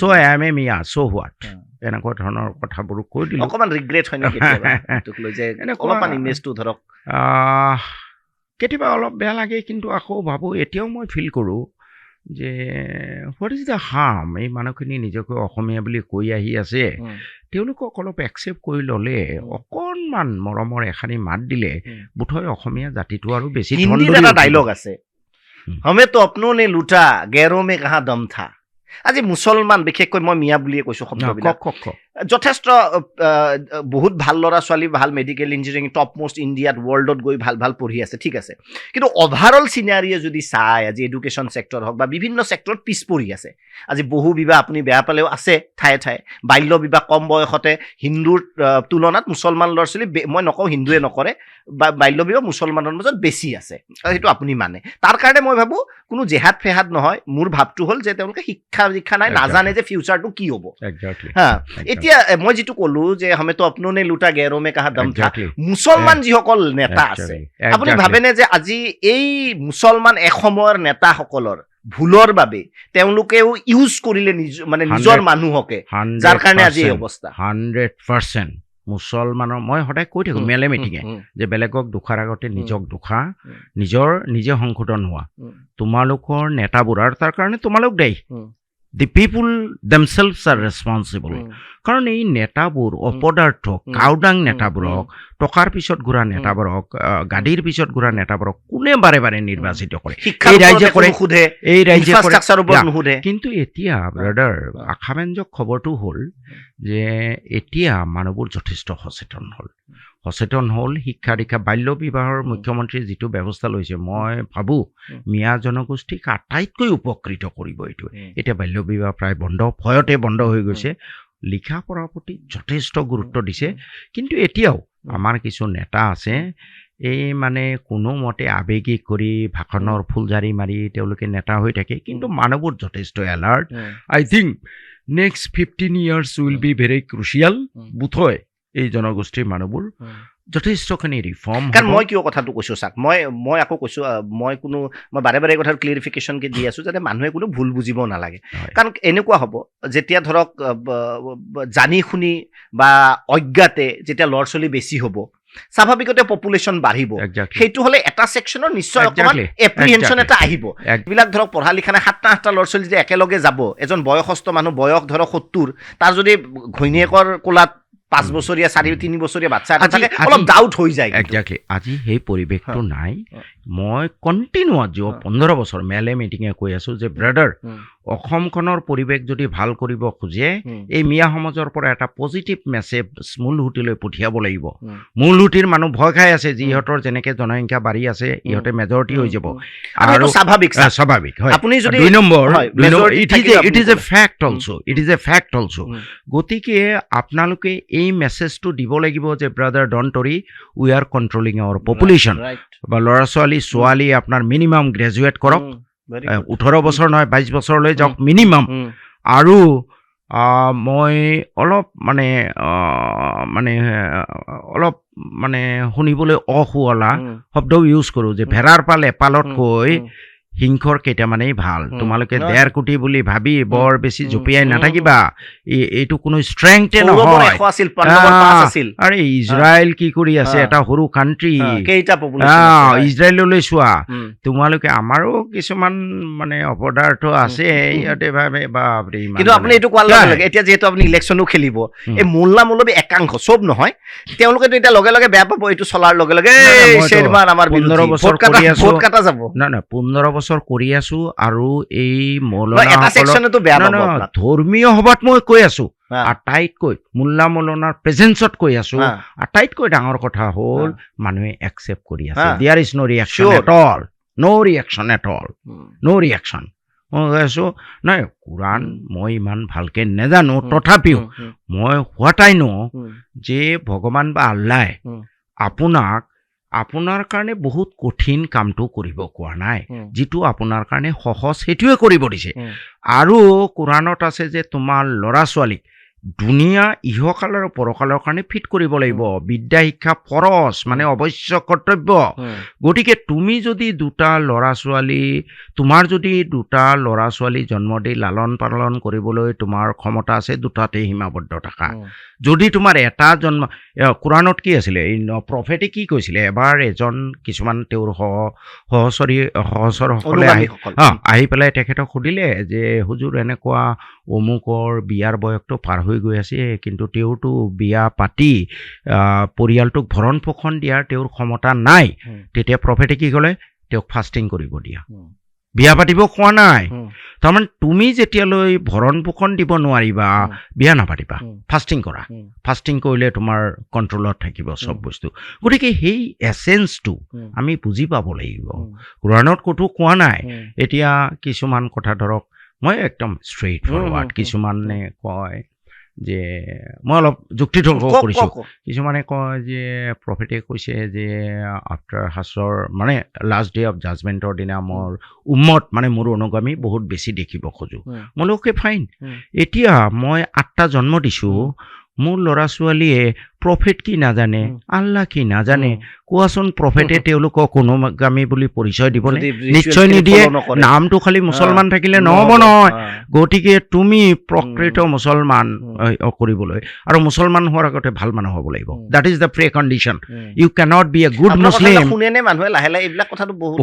চ' I M A Miya so' what এনেকুৱা ধৰণৰ কথাবোৰ কৈ দিলোঁ অকণমান ৰিগ্ৰেট হয় নেকি অলপমান ইমেজটো ধৰক কেতিয়াবা অলপ বেয়া লাগে কিন্তু আকৌ ভাবোঁ এতিয়াও মই ফিল কৰোঁ যে হোৱাট ইজ দ্য হাৰ্ম এই মানুহখিনি নিজকে অসমীয়া বুলি কৈ আহি আছে তেওঁলোকক অলপ একচেপ্ট কৰি ল'লে অকণমান মৰমৰ এখানি মাত দিলে বোধহয় অসমীয়া জাতিটো আৰু বেছি এটা ডাইলগ আছে হমে তো আপনো নে লুটা গেৰো মে কাহা দম থা আজি মুছলমান বিশেষকৈ মই মিয়া বুলিয়ে কৈছোঁ শব্দবিলাক যথেষ্ট বহুত ভাল ল'ৰা ছোৱালী ভাল মেডিকেল ইঞ্জিনিয়াৰিং টপ মোষ্ট ইণ্ডিয়াত ৱৰ্ল্ডত গৈ ভাল ভাল পঢ়ি আছে ঠিক আছে কিন্তু অভাৰঅল চিনাৰীয়ে যদি চাই আজি এডুকেশ্যন ছেক্টৰ হওক বা বিভিন্ন ছেক্টৰত পিছ পৰি আছে আজি বহু বিবাহ আপুনি বেয়া পালেও আছে ঠায়ে ঠায়ে বাল্য বিবাহ কম বয়সতে হিন্দুৰ তুলনাত মুছলমান ল'ৰা ছোৱালী মই নকওঁ হিন্দুৱে নকৰে বা বাল্য বিবাহ মুছলমানৰ মাজত বেছি আছে সেইটো আপুনি মানে তাৰ কাৰণে মই ভাবোঁ কোনো জেহাদ ফেহাদ নহয় মোৰ ভাৱটো হ'ল যে তেওঁলোকে শিক্ষা দীক্ষা নাই নাজানে যে ফিউচাৰটো কি হ'ব হা এতিয়া মই যিটো ক'লো যে হমেতো আপনো নে লুটা গেৰো মে কাহা দম থা মুছলমান যিসকল নেতা আছে আপুনি ভাবেনে যে আজি এই মুছলমান এসময়ৰ নেতাসকলৰ ভুলৰ বাবে তেওঁলোকেও ইউজ কৰিলে মানে নিজৰ মানুহকে যাৰ কাৰণে আজি এই অৱস্থা 100% মুছলমানৰ মই সদায় কৈ থাকোঁ মেলে মিটিঙে যে বেলেগক দুখাৰ আগতে নিজক দুখা নিজে সংশোধন হোৱা তোমালোকৰ নেতাবোৰ আৰু তাৰ কাৰণে তোমালোক দেই The people themselves are responsible. কাৰণ এই নেতাবোৰ অপদাৰ্থ কাউডাং নেতাবোৰক টকাৰ পিছত ঘূৰা নেতাবোৰক গাড়ীৰ পিছত ঘূৰা নেতাবোৰক কোনে বাৰে বাৰে নিৰ্বাচিত কৰে এই ৰাইজে কৰে কিন্তু এতিয়া ব্ৰাদাৰ আশাব্যঞ্জক খবৰটো হ'ল যে এতিয়া মানুহবোৰ যথেষ্ট সচেতন হ'ল শিক্ষা দীক্ষা বাল্য বিবাহৰ মুখ্যমন্ত্ৰীয়ে যিটো ব্যৱস্থা লৈছে মই ভাবোঁ মিয়া জনগোষ্ঠীক আটাইতকৈ উপকৃত কৰিব এইটোৱে এতিয়া বাল্য বিবাহ প্ৰায় ভয়তে বন্ধ হৈ গৈছে লিখা পঢ়াৰ প্ৰতি যথেষ্ট গুৰুত্ব দিছে কিন্তু এতিয়াও আমাৰ কিছু নেতা আছে এই মানে কোনোমতে আৱেগিক কৰি ভাষণৰ ফুলজাৰি মাৰি তেওঁলোকে নেতা হৈ থাকে কিন্তু মানুহবোৰ যথেষ্ট alert I think next 15 years will be very crucial বোধহয় এই জনগোষ্ঠীৰ মানুহবোৰ যথেষ্টখিনি ৰিফৰ্ম কাৰণ মই কিয় কথাটো কৈছোঁ চাওক মই আকৌ কৈছোঁ মই বাৰে বাৰে কথাৰ ক্লিয়াৰিফিকেশ্যনকে দি আছোঁ যাতে মানুহে কোনো ভুল বুজিব নালাগে কাৰণ এনেকুৱা হ'ব যেতিয়া ধৰক জানি শুনি বা অজ্ঞাতে যেতিয়া ল'ৰা ছোৱালী বেছি হ'ব স্বাভাৱিকতে পপুলেশ্যন বাঢ়িব সেইটো হ'লে এটা ছেকশ্যনৰ নিশ্চয় অকণমান এপ্ৰিহেনশ্যন এটা আহিব এইবিলাক ধৰক পঢ়া লিখা নাই 7টা ল'ৰা ছোৱালী যদি একেলগে যাব এজন বয়সস্থ মানুহ বয়স ধৰক 70 তাৰ যদি ঘৈণীয়েকৰ কোলাত 5 বছৰীয়া 3 বছৰীয়া বাচ্চা এটা থাকে অলপ ডাউট হৈ যায় আজি সেই পৰিৱেশটো নাই মই কণ্টিনিউৱাছ 15 বছৰ মেলে মিটিঙে কৈ আছোঁ যে ব্ৰাদাৰ অসমখনৰ পৰিৱেশ যদি ভাল কৰিব খোজে এই মিয়া সমাজৰ পৰা এটা পজিটিভ মেছেজ মূলসুঁতিলৈ পঠিয়াব লাগিব মূলসুঁতিৰ মানুহ ভয় খাই আছে যিহঁতৰ যেনেকৈ জনসংখ্যা বাঢ়ি আছে ইহঁতে মেজৰিটি হৈ যাব আৰু স্বাভাৱিক হয় আপুনি যদি 2 নম্বৰ it is a fact also গতিকে আপোনালোকে এই মেছেজটো দিব লাগিব যে brother don't worry we are controlling our population বা ল'ৰা ছোৱালী আপোনাৰ মিনিমাম গ্ৰেজুৱেট কৰক 18 বছৰ নহয় 22 বছৰলৈ যাওক মিনিমাম আৰু মই অলপ শুনিবলৈ অসুৱলা শব্দ ইউজ কৰোঁ যে ভেড়াৰ পাল এপালতকৈ সিংহৰ কেইটামানেই ভাল তোমালোকে নহয়। 1.5 কোটি বুলি ভাবি বৰ বেছি জঁপিয়াই নাথাকিবা এইটো কোনো ষ্ট্ৰেংথে কৌৰৱৰ নহয় 100 আছিল, পাণ্ডৱৰ 5 আছিল। আৰে ইজৰাইল কি কৰি আছে এটা সৰু কাণ্ট্ৰি কেইটা পপুলেশ্যন আছে, হয়। ইজৰাইললৈ চোৱা উম। তোমালোকে আমাৰো কিছুমান মানে অপদাৰ্থ আছে ইয়াতে ভাবে বাপৰে ইমান কিন্তু আপুনি এইটো কোৱাৰ লগে লগে এতিয়া যিহেতু আপুনি ইলেকশ্যনো খেলিব এই মোল্লা মৌলবী একাংশ চব নহয় তেওঁলোকেতো এতিয়া লগে লগে বেয়া পাব এইটো চলাৰ লগে লগে শ্বেৰমান আমাৰ 15 বছৰ কৰি আছো ভোট কাটা যাব না 15 বছৰ কৰি আছো আৰু এই এটা মৌলানা সেকশনেতো বেয়া পাব আপোনাক। ধৰ্মীয় সভাত মই কৈ আছো হা। আটাইতকৈ মোল্লা মৌলানাৰ প্ৰেজেন্সত কৈ আছো হা। আটাইতকৈ ডাঙৰ কথা হ'ল মানুহে একচেপ্ট কৰি আছে হা। There is no reaction Sure. At all no reaction at all no reaction মই কৈ আছো নাই কোৰাণ মই ইমান ভালকে নেজানো তথাপিও মই হোৱাট আই নো যে ভগৱান বা আল্লাহে আপোনাক আপোনাৰ কাৰণে বহুত কঠিন কামটো কৰিব কোৱা নাই যিটো আপোনাৰ কাৰণে সহজ সেইটোৱে কৰিব দিছে আৰু কোৰাণত আছে যে তোমাৰ ল'ৰা ছোৱালীক দুনিয়া ইহকাল আৰু পৰকালৰ কাৰণে ফিট কৰিব লাগিব বিদ্যা শিক্ষা ফৰজ মানে অৱশ্য কৰ্তব্য গতিকে তুমি যদি তোমাৰ যদি দুটা ল'ৰা ছোৱালী জন্ম দি লালন পালন কৰিবলৈ তোমাৰ ক্ষমতা আছে দুটাতে সীমাবদ্ধ থাকা যদি তোমাৰ এটা জন্ম কোৰাণত কি আছিলে প্ৰফেটে কি কৈছিলে এবাৰ এজন কিছুমান তেওঁৰ সহচৰসকলে আহি পেলাই তেখেতক সুধিলে যে হুজুৰ এনেকুৱা অমুকৰ বিয়াৰ বয়সটো পাৰ হৈ গৈ আছে কিন্তু তেওঁতো বিয়া পাতি পৰিয়ালটোক ভৰণ পোষণ দিয়াৰ তেওঁৰ ক্ষমতা নাই তেতিয়া প্ৰফেটে কি ক'লে তেওঁক ফাষ্টিং কৰিব দিয়া বিয়া পাতিব কোৱা নাই তাৰমানে তুমি যেতিয়ালৈ ভৰণ পোষণ দিব নোৱাৰিবা বিয়া নাপাতিবা ফাষ্টিং কৰা ফাষ্টিং কৰিলে তোমাৰ কণ্ট্ৰলত থাকিব চব বস্তু গতিকে সেই এচেঞ্চটো আমি বুজি পাব লাগিব কোৰাণত ক'তো কোৱা নাই এতিয়া কিছুমান কথা ধৰক মই একদম ষ্ট্ৰেইট ফৰৱাৰ্ড কিছুমানে কয় যে মই অলপ যুক্তিতৰ্ক কৰিছোঁ কিছুমানে কয় যে প্ৰফেটে কৈছে যে আফটাৰ হাছৰ মানে লাষ্ট ডে অফ জাজমেণ্টৰ দিনা মোৰ উম্মত মানে মোৰ অনুগামী বহুত বেছি দেখিব খোজোঁ মই লোকে ফাইন এতিয়া মই 8টা জন্ম দিছোঁ মোৰ ল'ৰা ছোৱালীয়ে প্ৰফেট কি নাজানে আল্লাহ কি নাজানে কোৱাচোন প্ৰফেটে তেওঁলোকক অনুগামী বুলি পৰিচয় দিবনে নিশ্চয় নিদিয়ে নামটো খালি মুছলমান থাকিলে নহ'ব নহয় গতিকে তুমি প্ৰকৃত মুছলমান কৰিবলৈ আৰু মুছলমান হোৱাৰ আগতে ভাল মানুহ হ'ব লাগিব that is the precondition you can't be a good Muslim মানুহে লাহে লাহে এইবিলাক কথাটো বহুত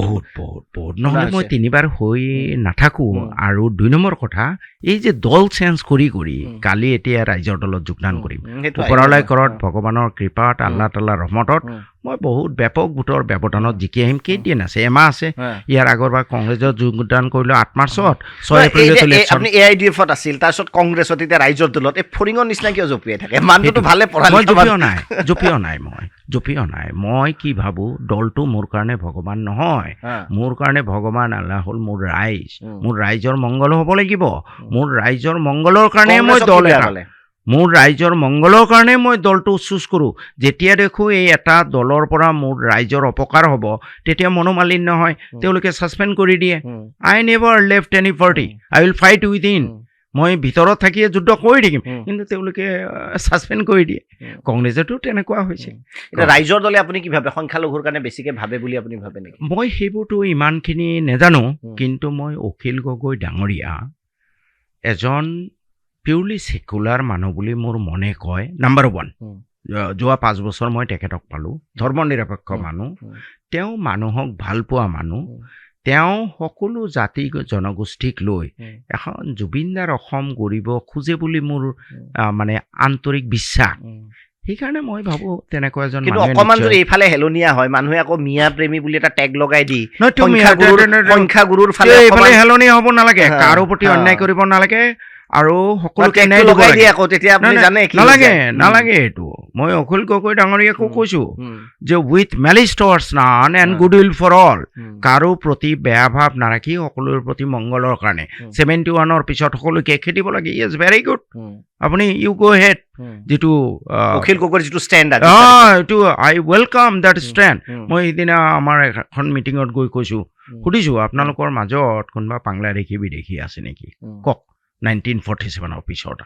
নহ'লে মই 3বাৰ হৈ নাথাকোঁ আৰু 2 নম্বৰ কথা এই যে দল চেঞ্জ কৰি কালি এতিয়া ৰাইজৰ দলত যোগদান কৰিম ওপৰলৈ ঘৰত ভগৱানৰ কৃপাত আল্লাহ তাল্লাৰ ৰহমতত মই বহুত ব্যাপক ভোটৰ ব্যৱধানত জিকি আহিম কেইদিন আছে এমাহ আছে ইয়াৰ আগৰবাৰ কংগ্ৰেছত যোগদান কৰিলোঁ 8 মাৰ্চত 6 এপ্ৰিলত ইলেকশ্যন আপুনি AIDF-ত আছিল তাৰপিছত কংগ্ৰেছত এতিয়া ৰাইজৰ দলত এই ফৰিঙৰ নিচিনা কিয় জঁপিয়াই থাকে মানুহটো ভালে পঢ়া মই জঁপিয়া নাই মই কি ভাবোঁ দলটো মোৰ কাৰণে ভগৱান নহয় মোৰ কাৰণে ভগৱান আল্লাহ হ'ল মোৰ ৰাইজ মোৰ ৰাইজৰ মংগল হ'ব লাগিব মোৰ ৰাইজৰ মংগলৰ কাৰণে মই দল মোৰ ৰাইজৰ মংগলৰ কাৰণে মই দলটো চুজ কৰোঁ যেতিয়া দেখোঁ এই এটা দলৰ পৰা মোৰ ৰাইজৰ অপকাৰ হ'ব তেতিয়া মনোমালিন্য হয় তেওঁলোকে ছাছপেণ্ড কৰি দিয়ে I never left any party I will fight within মই ভিতৰত থাকিয়ে যুদ্ধ কৰি থাকিম কিন্তু তেওঁলোকে ছাছপেণ্ড কৰি দিয়ে কংগ্ৰেছতো তেনেকুৱা হৈছে এতিয়া ৰাইজৰ দলে আপুনি কি ভাবে সংখ্যালঘুৰ কাৰণে বেছিকৈ ভাবে বুলি আপুনি ভাবে নেকি মই সেইবোৰতো ইমানখিনি নেজানো কিন্তু মই অখিল গগৈ ডাঙৰীয়া এজন পিউৰলি ছেকুলাৰ মানুহ বুলি মোৰ মনে কয় নাম্বাৰ 1 যোৱা 5 বছৰ মই তেখেতক পালোঁ ধৰ্ম নিৰপেক্ষ মানুহ তেওঁ মানুহক ভাল পোৱা মানুহ তেওঁ সকলো জাতি জনগোষ্ঠীক লৈ এখন জুবিনদাৰ অসম গঢ়িব খোজে বুলি মোৰ মানে আন্তৰিক বিশ্বাস সেইকাৰণে মই ভাবোঁ তেনেকুৱা এজন কিন্তু অকণমান যদি এইফালে হেলনীয়া হয় মানুহে আকৌ মিয়া প্ৰেমী বুলি এটা টেগ লগাই দি সংখ্যাগুৰুৰ ফালে এইফালে হেলনীয়া হ'ব নালাগে কাৰো প্ৰতি অন্যায় কৰিব নালাগে আৰু সকলোকে ন্যায় দিব লাগে আকৌ তেতিয়া আপুনি জানে নালাগে এইটো মই অখিল গগৈ ডাঙৰীয়াকো কৈছোঁ যে with malice towards none and good will for all কাৰো প্ৰতি বেয়া ভাৱ নাৰাখি সকলোৰে প্ৰতি মংগলৰ কাৰণে 71ৰ পিছত সকলোকে খেদিব লাগে ইয়েছ ভেৰি গুড আপুনি ইউ গো হেড যিটো অখিল গগৈৰ যিটো ষ্টেণ্ড এইটো আই ৱেলকাম দেট ষ্টেণ্ড মই সেইদিনা আমাৰ এখন মিটিঙত গৈ কৈছোঁ সুধিছোঁ আপোনালোকৰ মাজত কোনোবা বাংলাদেশী বিদেশী আছে নেকি কওক 1947 পিছত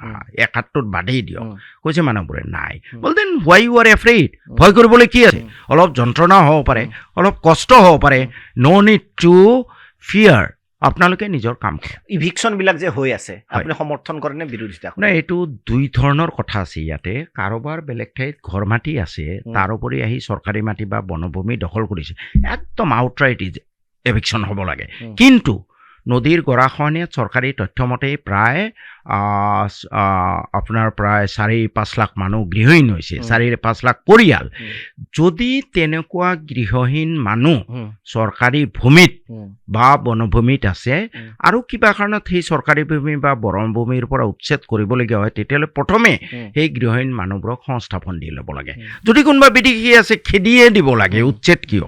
71 বাদেই দিয়ক কৈছে মানুহবোৰে নাই বল দেন হোৱাই ইউ আৰ এফ্ৰেইড ভয় কৰিবলৈ কি আছে অলপ যন্ত্ৰণা হ'ব পাৰে অলপ কষ্ট হ'ব পাৰে নো নিড টু ফিয়াৰ আপোনালোকে নিজৰ কাম কৰক। ইভিকশ্যন বিলাক যে হৈ আছে আপুনি সমৰ্থন কৰে নে বিৰোধিতা কৰে? এইটো দুই ধৰণৰ কথা আছে ইয়াতে। কাৰোবাৰ বেলেগ ঠাইত ঘৰ মাটি আছে, তাৰোপৰি আহি চৰকাৰী মাটি বা বনভূমি দখল কৰিছে, একদম আউটৰাইট এভিকশ্যন হ'ব লাগে। কিন্তু নদীৰ গৰাখহনীয়াত চৰকাৰী তথ্যমতে প্ৰায় আপোনাৰ প্ৰায় 4-5 লাখ মানুহ গৃহহীন হৈছে, 4-5 লাখ পৰিয়াল। যদি তেনেকুৱা গৃহহীন মানুহ চৰকাৰী ভূমিত বা বনভূমিত আছে আৰু কিবা কাৰণত সেই চৰকাৰী ভূমি বা বনভূমিৰ পৰা উচ্ছেদ কৰিবলগীয়া হয়, তেতিয়াহ'লে প্ৰথমে সেই গৃহহীন মানুহবোৰক সংস্থাপন দি ল'ব লাগে। যদি কোনোবা বিদেশী আছে খেদিয়ে দিব লাগে, উচ্ছেদ কিয়?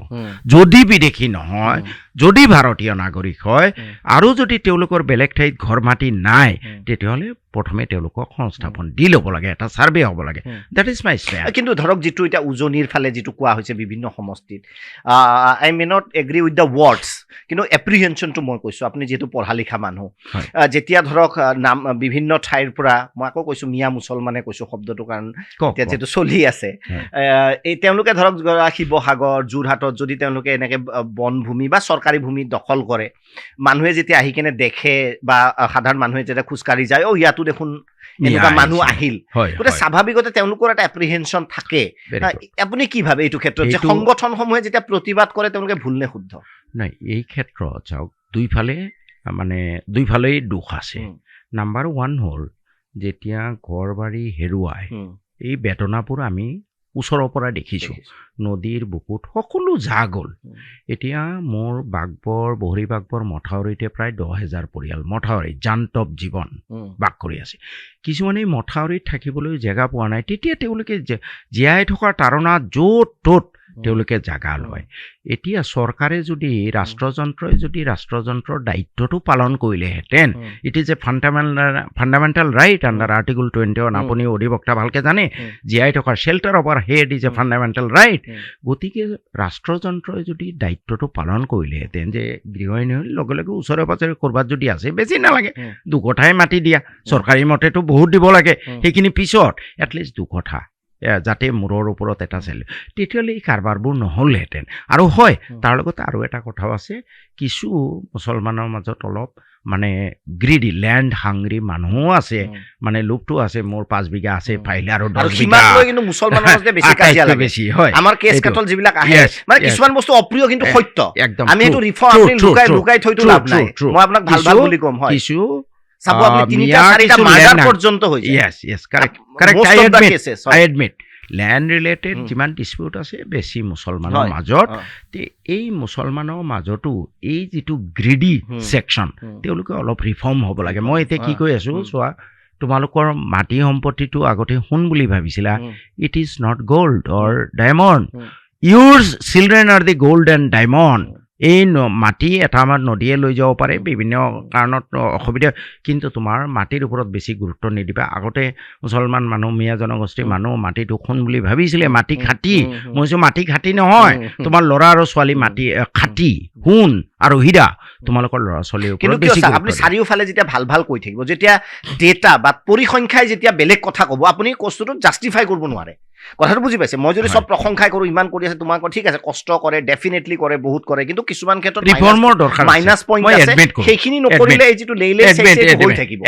যদি বিদেশী নহয়, যদি ভাৰতীয় নাগৰিক হয় আৰু যদি তেওঁলোকৰ বেলেগ ঠাইত ঘৰ মাটি নাই, তেতিয়াহ'লে প্ৰথমে তেওঁলোকক সংস্থাপন দি ল'ব লাগে, এটা ছাৰ্ভে হ'ব লাগে। That is my stand. কিন্তু ধৰক যিটো এতিয়া উজনিৰ ফালে যিটো কোৱা হৈছে বিভিন্ন সমষ্টিত, I may not agri with the words, কিন্তু এপ্ৰিহেনশ্যনটো মই কৈছোঁ, আপুনি যিহেতু পঢ়া লিখা মানুহ, যেতিয়া ধৰক বিভিন্ন ঠাইৰ পৰা, মই আকৌ কৈছোঁ মিয়া মুছলমানে কৈছোঁ শব্দটো, কাৰণ এতিয়া যিহেতু চলি আছে, এই তেওঁলোকে ধৰক শিৱসাগৰ যোৰহাটত যদি তেওঁলোকে এনেকৈ বনভূমি বা চৰকাৰী ভূমি দখল কৰে, মানুহে যেতিয়া আহি কেনে দেখে বা সাধাৰণ মানুহে যেতিয়া খোজকাঢ়ি যায়, ইয়াতো দেখোন এনেকুৱা মানুহ আহিল, গতিকে স্বাভাৱিকতে তেওঁলোকৰ এটা এপ্ৰিহেনশ্যন থাকে। আপুনি কি ভাবে এইটো ক্ষেত্ৰত যে সংগঠনসমূহে যেতিয়া প্ৰতিবাদ কৰে তেওঁলোকে ভুল নে শুদ্ধ? নাই, এই ক্ষেত্ৰত চাওক, দুইফালেই দোষ আছে। নাম্বাৰ 1 হ'ল, যেতিয়া ঘৰ বাৰী হেৰুৱাই এই বেদনাবোৰ আমি ওচৰৰ পৰা দেখিছোঁ। নদীৰ বুকুত সকলো যা গ'ল। এতিয়া মোৰ বহৰী বাগবৰ মথাউৰিতে প্ৰায় 10,000 পৰিয়াল মথাউৰিত জান্তৱ জীৱন বাস কৰি আছে। কিছুমানে মথাউৰিত থাকিবলৈ জেগা পোৱা নাই, তেতিয়া তেওঁলোকে জীয়াই থকাৰ তাৰণাত য'ত ত'ত তেওঁলোকে জাগা লয়। এতিয়া চৰকাৰে যদি ৰাষ্ট্ৰযন্ত্ৰৰ দায়িত্বটো পালন কৰিলেহেঁতেন, it is a fundamental right under article 21, আপুনি অধিবক্তা ভালকে জানে, জীয়াই থকাৰ shelter over head is a fundamental right. গতিকে ৰাষ্ট্ৰযন্ত্ৰই যদি দায়িত্বটো পালন কৰিলেহেঁতেন যে গৃহহীন লগে লগে ওচৰে পাজৰে ক'ৰবাত যদি আছে, বেছি নালাগে, 2 কঠাই মাটি দিয়া, চৰকাৰী মতেতো বহুত দিব লাগে, সেইখিনি পিছত এটলিষ্ট 2 কঠা যাতে মূৰৰ ওপৰত এটা চালে, তেতিয়াহ'লে এই কাৰবাৰবোৰ নহ'লহেঁতেন। আৰু হয়, তাৰ লগতে আৰু এটা কথাও আছে, কিছু মুছলমানৰ মাজত অলপ গ্ৰিডি লেণ্ড হাংৰি মানুহো আছে, লোভটো আছে, মোৰ 5 বিঘা আছে, পাৰিলে আৰু 10 বিঘা। কিন্তু মুছলমানৰ মাজতে বেছি কাজিয়া লাগে, বেছি হয়। আমাৰ কেছ কাটল যিবিলাক আহে, কিছুমান বস্তু অপ্ৰিয় কিন্তু সত্য, আমি সেইটো লুকাই থৈতো লাভ নাই। মই আপোনাক ভাল ভাল বুলি ক'ম, হয়, কিছু চাব আপুনি 3-4টা মাৰ্ডাৰ পৰ্যন্ত হৈছে। Yes, correct, I admit, land related যিমান ডিসপিউট আছে বেছি মুছলমানৰ মাজত, এই মুছলমানৰ মাজতো এই যিটো গ্ৰিডি সেকশন, তেওঁলোকে অলপ ৰিফৰ্ম হ'ব লাগে। মই এতিয়া কি কৈ আছো, চোৱা, তোমালোকৰ মাটি সম্পত্তিটো আগতে সোণ বুলি ভাবিছিলা, it is not gold or diamond, your children are the gold and diamond. এই মাটি এটা আমাৰ নদীয়ে লৈ যাব পাৰে, বিভিন্ন কাৰণত অসুবিধা, কিন্তু তোমাৰ মাটিৰ ওপৰত বেছি গুৰুত্ব নিদিবা। আগতে মুছলমান মানুহ, মিয়া জনগোষ্ঠীৰ মানুহ মাটিটো সোণ বুলি ভাবিছিলে, মাটি খাটি। মই কৈছোঁ মাটি খাটি নহয়, তোমাৰ ল'ৰা আৰু ছোৱালী মাটি খাটি, সোণ আৰু হীৰা, তোমালোকৰ ল'ৰা ছোৱালীৰ ওপৰত বেছি। আপুনি চাৰিওফালে যেতিয়া ভাল ভাল কৈ থাকিব, যেতিয়া ডেটা বা পৰিসংখ্যাই যেতিয়া বেলেগ কথা ক'ব, আপুনি কষ্টটো জাষ্টিফাই কৰিব নোৱাৰে। কথাটো বুজি পাইছে? মই যদি চব প্ৰশংসাই কৰোঁ, ইমান কৰি আছে, তোমাৰ ঠিক আছে, কষ্ট কৰে, ডেফিনেটলি কৰে, বহুত কৰে, কিন্তু কিছুমান ক্ষেত্ৰত ৰিফৰ্মৰ দৰকাৰ, মাইনাছ পইণ্ট আছে, সেইখিনি নকৰিলে এই যিটো লেইলে হৈ থাকিব।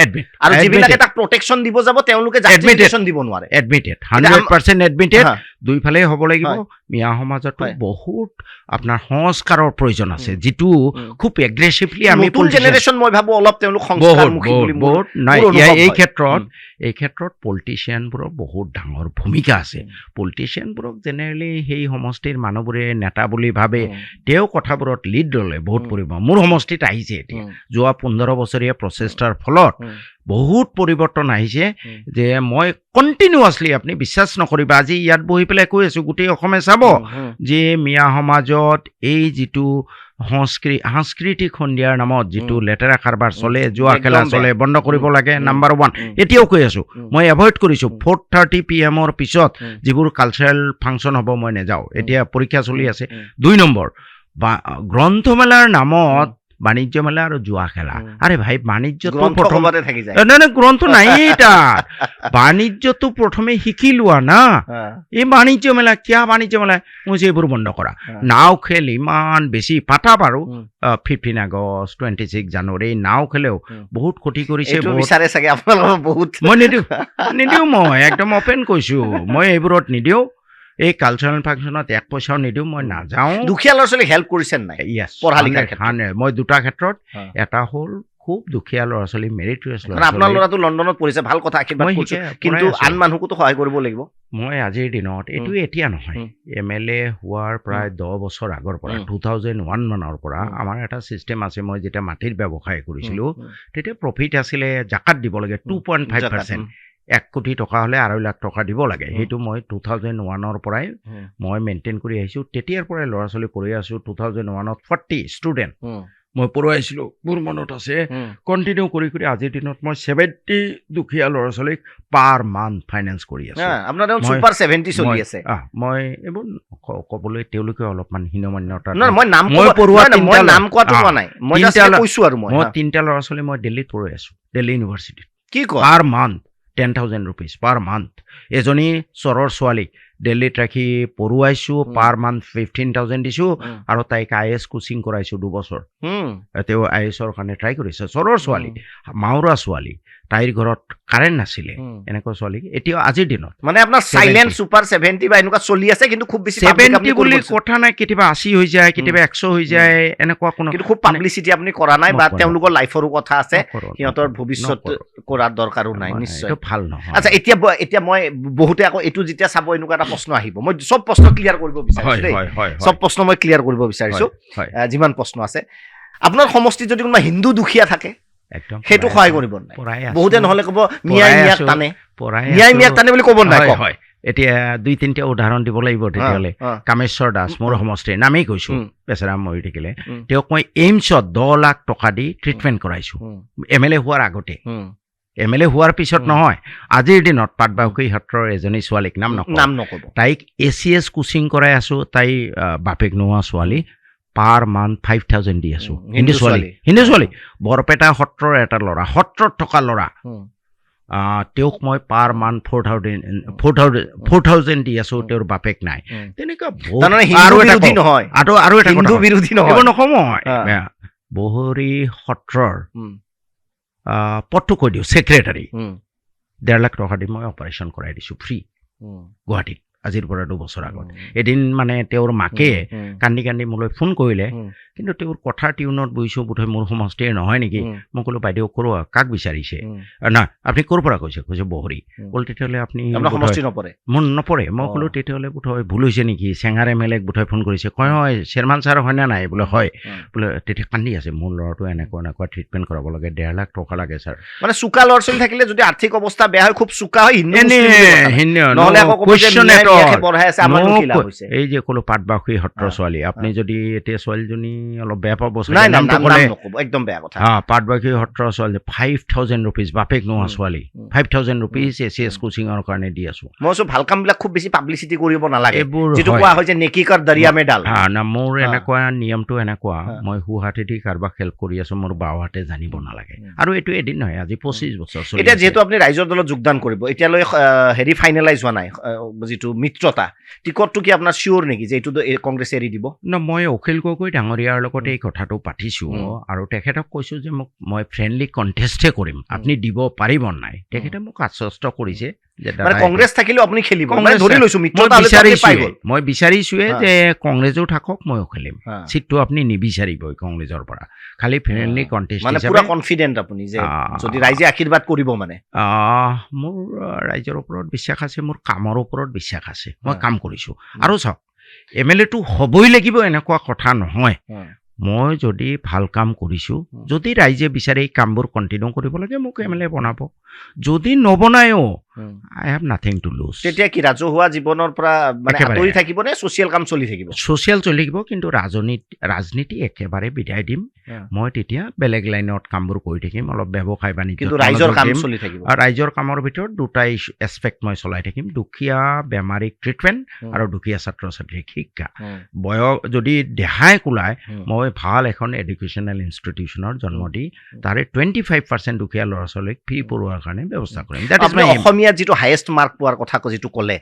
আৰু যিবিলাকে তাক প্ৰটেকশ্যন দিব যাব, তেওঁলোকে জাষ্টিফিকেশ্যন দিব নোৱাৰে। Admitted, 100% admitted. দুইফালেই হ'ব লাগিব। মিয়া সমাজতো বহুত আপোনাৰ সংস্কাৰৰ প্ৰয়োজন আছে, যিটো খুব এগ্ৰেছিভলি আমি নতুন জেনেৰেশ্যন, মই ভাবোঁ অলপ তেওঁলোক সংস্কাৰমুখী বুলি মোৰ নাই। এই ক্ষেত্ৰত পলিটিচিয়ানবোৰৰ বহুত ডাঙৰ ভূমিকা আছে। পলিটিচিয়ানবোৰক জেনেৰেলি সেই সমষ্টিৰ মানুহবোৰে নেতা বুলি ভাবে, তেওঁ কথাবোৰত লিড ল'লে বহুত পৰিব। মোৰ সমষ্টিত আহিছে এতিয়া, যোৱা 15 বছৰীয়া প্ৰচেষ্টাৰ ফলত বহুত পৰিৱৰ্তন আহিছে, যে মই কণ্টিনিউৱাছলি, আপুনি বিশ্বাস নকৰিবা, আজি ইয়াত বহি পেলাই কৈ আছোঁ, গোটেই অসমে চাব যে মিয়া সমাজত এই যিটো সাংস্কৃতিক সন্ধিয়াৰ নামত যিটো লেতেৰা কাৰবাৰ চলে, জুৱা খেলা চলে, বন্ধ কৰিব লাগে। নাম্বাৰ 1, এতিয়াও কৈ আছোঁ, মই এভইড কৰিছোঁ। 4:30 PM পিছত যিবোৰ কালচাৰেল ফাংচন হ'ব মই নাযাওঁ, এতিয়া পৰীক্ষা চলি আছে। 2 নম্বৰ, গ্ৰন্থমেলাৰ নামত বাণিজ্য মেলা আৰু জুৱা খেলা আৰে ভাই বাণিজ্যটো গ্ৰন্থ প্ৰথম ক'ৰবাতে থাকি যায় নাই গ্ৰন্থ নাই তাত বাণিজ্যটো প্ৰথমে শিকি লোৱা না এই বাণিজ্য মেলা কিয় বাণিজ্য মেলা মই যে এইবোৰ বন্ধ কৰা নাও খেল ইমান বেছি পাতা বাৰু 15 আগষ্ট 26 জানুৱাৰী নাও খেলেও বহুত ক্ষতি কৰিছে বিচাৰে চাগে আপোনালোকৰ বহুত মই নিদিওঁ মই একদম অপেন কৈছো মই এইবোৰত নিদিওঁ এই কালচাৰেল ফাংচনত 1 পইচাও নিদিওঁ মই নাযাওঁ দুখীয়া ল'ৰা ছোৱালীক হেল্প কৰিছে নাই পঢ়া লিখাৰ ক্ষেত্ৰত মই দুটা ক্ষেত্ৰত এটা হ'ল খুব দুখীয়া ল'ৰা ছোৱালী মেৰিটৰিয়াছ ল'ৰা আপোনাৰ ল'ৰাটো লণ্ডনত পঢ়িছে ভাল কথা আশীৰ্বাদ কৰিছো কিন্তু আন মানুহকো সহায় কৰিব লাগিব মই আজিৰ দিনত এইটো এতিয়া নহয় MLA হোৱাৰ প্ৰায় 10 বছৰ আগৰ পৰা 2001 মানৰ পৰা আমাৰ এটা চিষ্টেম আছে মই যেতিয়া মাটিৰ ব্যৱসায় কৰিছিলোঁ তেতিয়া প্ৰফিট আছিলে জাকাত দিব লাগে 2.5% 1 কোটি টকা হ'লে 2.5 লাখ টকা দিব লাগে সেইটো মই 2001ৰ পৰাই মই মেইনটেইন কৰি আহিছোঁ তেতিয়াৰ পৰাই ল'ৰা ছোৱালী পঢ়ি আছোঁ 2001ত 40 ষ্টুডেণ্ট মই পঢ়ুৱাইছিলোঁ মোৰ মনত আছে কণ্টিনিউ কৰি আজিৰ দিনত মই 70 দুখীয়া ল'ৰা ছোৱালীক পাৰ মান্থ ফাইনেন্স কৰি আছোঁ আপোনাৰ সুপাৰ 70 চলি আছে মই এইবোৰ ক'বলৈ তেওঁলোকে অলপমান হীনমান্যতা মই পঢ়ুৱা মই নাম কোৱাটো কোৱা নাই মই জাষ্ট কৈছোঁ আৰু মই 3টা ল'ৰা ছোৱালী মই দিল্লীত পঢ়ুৱাই আছোঁ দিল্লী ইউনিভাৰ্চিটিত কি কয় per month 10,000 rupees per month এজনী চৰৰ ছোৱালী দিল্লীত ৰাখি পঢ়ুৱাইছোঁ পাৰ মান্থ 15,000 দিছোঁ আৰু তাইক IAS কোচিং কৰাইছোঁ 2 বছৰ তেওঁ IASৰ কাৰণে ট্ৰাই কৰিছে চৰৰ ছোৱালী মাউৰা ছোৱালী তাইৰ ঘৰত কাৰেণ্ট নাছিলে এনেকুৱা ছোৱালী এতিয়া আজিৰ দিনত মানে আপোনাৰ সাইলেন্ট সুপাৰ 70 বা এনেকুৱা চলি আছে কিন্তু খুব বেছি 70 বুলি কথা নাই কেতিয়াবা 80 হৈ যায় কেতিয়াবা 100 হৈ যায় এনেকুৱা কোনো কিন্তু খুব পাবলিসিটি আপুনি কৰা নাই বা তেওঁলোকৰ লাইফৰো কথা আছে সিহঁতৰ ভৱিষ্যত কৰাৰ দৰকাৰো নাই নিশ্চয় এইটো ভাল নহয় আচ্ছা এতিয়া মই বহুতে আকৌ এটো যেতিয়া চাব এনেকুৱা এটা প্ৰশ্ন আহিব মই সব প্ৰশ্ন ক্লিয়াৰ কৰিব বিচাৰিছো দেই সব প্ৰশ্ন মই ক্লিয়াৰ কৰিব বিচাৰিছো যিমান প্ৰশ্ন আছে আপোনাৰ সমষ্টিত যদি কোনোবা হিন্দু দুখীয়া থাকে একদম হেতু সহায় কৰিব নাই বহুতে নহলে কব মিয়াই মিয়াক টানে বুলি কব নাই হয় এতিয়া 2-3টা উদাহৰণ দিব লাগিব তেতিয়ালে কামেশ্বৰ দাস মোৰ সমষ্টিৰ নামেই কৈছো বেচেৰা মৰি থাকিলে তেওঁক মই এইমছত 10 লাখ টকা দি ট্ৰিটমেণ্ট কৰাইছো MLA হোৱাৰ আগতে MLA হোৱাৰ পিছত নহয় আজিৰ দিনত পাটবাউকী সত্ৰৰ এজনী ছোৱালীক নাম নকব তাইক ACS কোচিং কৰাই আছো তাই বাপেক নোহোৱা ছোৱালী পাৰ মান্থ 5,000 দি আছো হিন্দু ছোৱালী বৰপেটা সত্ৰৰ এটা ল'ৰা সত্ৰত থকা ল'ৰা তেওঁক মই পাৰ মান্থ 4,000 দি আছো তেওঁৰ বাপেক নাই তেনেকুৱা আৰু এটা হিন্দু বিৰোধী নহয় বহৰী সত্ৰৰ পট্টু কৈ দিওঁ ছেক্ৰেটাৰী 1.5 লাখ টকা দি মই অপাৰেশ্যন কৰাই দিছোঁ ফ্ৰী গুৱাহাটীত আজিৰ পৰা 2 বছৰ আগত এদিন মানে তেওঁৰ মাকে কান্দি কান্দি মোলৈ ফোন কৰিলে কিন্তু তেওঁৰ কথাৰ টিউনত বহিছোঁ বোধহয় মোৰ সমষ্টিৰ নহয় নেকি মই ক'লো বাইদেউ কৰোঁ কাক বিচাৰিছে না আপুনি ক'ৰ পৰা কৈছে বহৰী ক'লো তেতিয়াহ'লে আপুনি মোৰ নপৰে মই ক'লো তেতিয়াহ'লে বোধহয় ভুল হৈছে নেকি চেঙাৰ MLA বোধহয় ফোন কৰিছে কয় হয় চেয়াৰমান ছাৰ হয়নে নাই বোলে হয় বোলে তেতিয়া কান্দি আছে মোৰ ল'ৰাটো এনেকুৱা ট্ৰিটমেণ্ট কৰাব লাগে 1.5 লাখ টকা লাগে ছাৰ মানে চোকা ল'ৰা ছোৱালী থাকিলে যদি আৰ্থিক অৱস্থা বেয়া হয় খুব চোকা হয় এই যে ক'লো পাটবাউকী সত্ৰৰ ছোৱালী আপুনি যদি এতিয়া ছোৱালীজনী অলপ বেয়া পাব একদম বেয়া কথা পাটবাউকী সত্ৰৰ ছোৱালী 5,000 rupees বাপেক নোহোৱা ছোৱালী 5,000 rupees ACS কোচিঙৰ কাৰণে দি আছো মই ভাল কামবিলাক খুব বেছি পাব্লিচিটি কৰিব নালাগে যেটো কোৱা হয় যে নেকি কাৰ দৰিয়া মে ডাল না মোৰ এনেকুৱা নিয়মটো এনেকুৱা মই হুহাতেদি কাৰোবাক হেল্প কৰি আছো মোৰ বাওহাতে জানিব নালাগে আৰু এইটো এদিন নহয় আজি 25 বছৰ চলি এতিয়া যেহেতু আপুনি ৰাইজৰ দলত যোগদান কৰিব এতিয়ালৈ হেৰি ফাইনেলাইজ হোৱা নাই যেটো মিত্ৰতা টিকটটো কি আপোনাৰ শিওৰ নেকি যে এইটো কংগ্ৰেছে এৰি দিব না মই অখিল গগৈ ডাঙৰীয়াৰ লগত এই কথাটো পাতিছো আৰু তেখেতক কৈছো যে মই ফ্ৰেণ্ডলি কণ্টেষ্টে কৰিম আপুনি দিব পাৰিব নাই তেখেতে মোক আশ্বস্ত কৰিছে মানে কংগ্ৰেছ থাকিলেও আপুনি খেলিব মানে ধৰি লৈছো মিত্ৰতা মই বিচাৰিছোৱে যে কংগ্ৰেছও থাকক মইও খেলিম সিটটো আপুনি নিবিচাৰিবই কংগ্ৰেছৰ পৰা খালি ফ্ৰেণ্ডলি কণ্টেষ্ট মানে পুৰা কনফিডেন্ট আপুনি যে যদি ৰাইজে আশীৰ্বাদ কৰিব মানে মোৰ ৰাইজৰ ওপৰত বিশ্বাস আছে মোৰ কামৰ ওপৰত বিশ্বাস আছে মই কাম কৰিছো আৰু চাওক MLA টো হ'বই লাগিব এনেকুৱা কথা নহয় মই যদি ভাল কাম কৰিছো যদি ৰাইজে বিচাৰে এই কামবোৰ কণ্টিনিউ কৰিব লাগে মোক MLA বনাব যদি নবনায়ও আই হেভ নাথিং টু লুজ। তেতিয়া কি ৰাজহুৱা জীৱনৰ পৰা মানে একেবাৰে। আঁতৰি থাকিব নে ছ'চিয়েল কাম চলি থাকিব? ছ'চিয়েল চলি থাকিব, কিন্তু ৰাজনীতি একেবাৰে বিদায় দিম। মই তেতিয়া বেলেগ লাইনত কামবোৰ কৰি থাকিম, অলপ ব্যৱসায় বাণিজ্য, কিন্তু ৰাইজৰ কাম চলি থাকিব। আৰু ৰাইজৰ কামৰ ভিতৰত দুটাই এছপেক্ট মই চলাই থাকিম: দুখীয়া বেমাৰীক ট্ৰিটমেণ্ট আৰু দুখীয়া ছাত্ৰ ছাত্ৰীক শিক্ষা। বয়স যদি দেহাই কোলায়, মই ভাল এখন এডুকেশ্যনেল ইনষ্টিটিউচনৰ জন্ম দি তাৰে 25% দুখীয়া ল'ৰা ছোৱালীক ফ্ৰী পঢ়োৱাৰ কাৰণে ব্যৱস্থা কৰিম। That is my aim. অসমীয়াত যিটো হায়েষ্ট মাৰ্ক পোৱাৰ কথা যিটো ক'লে,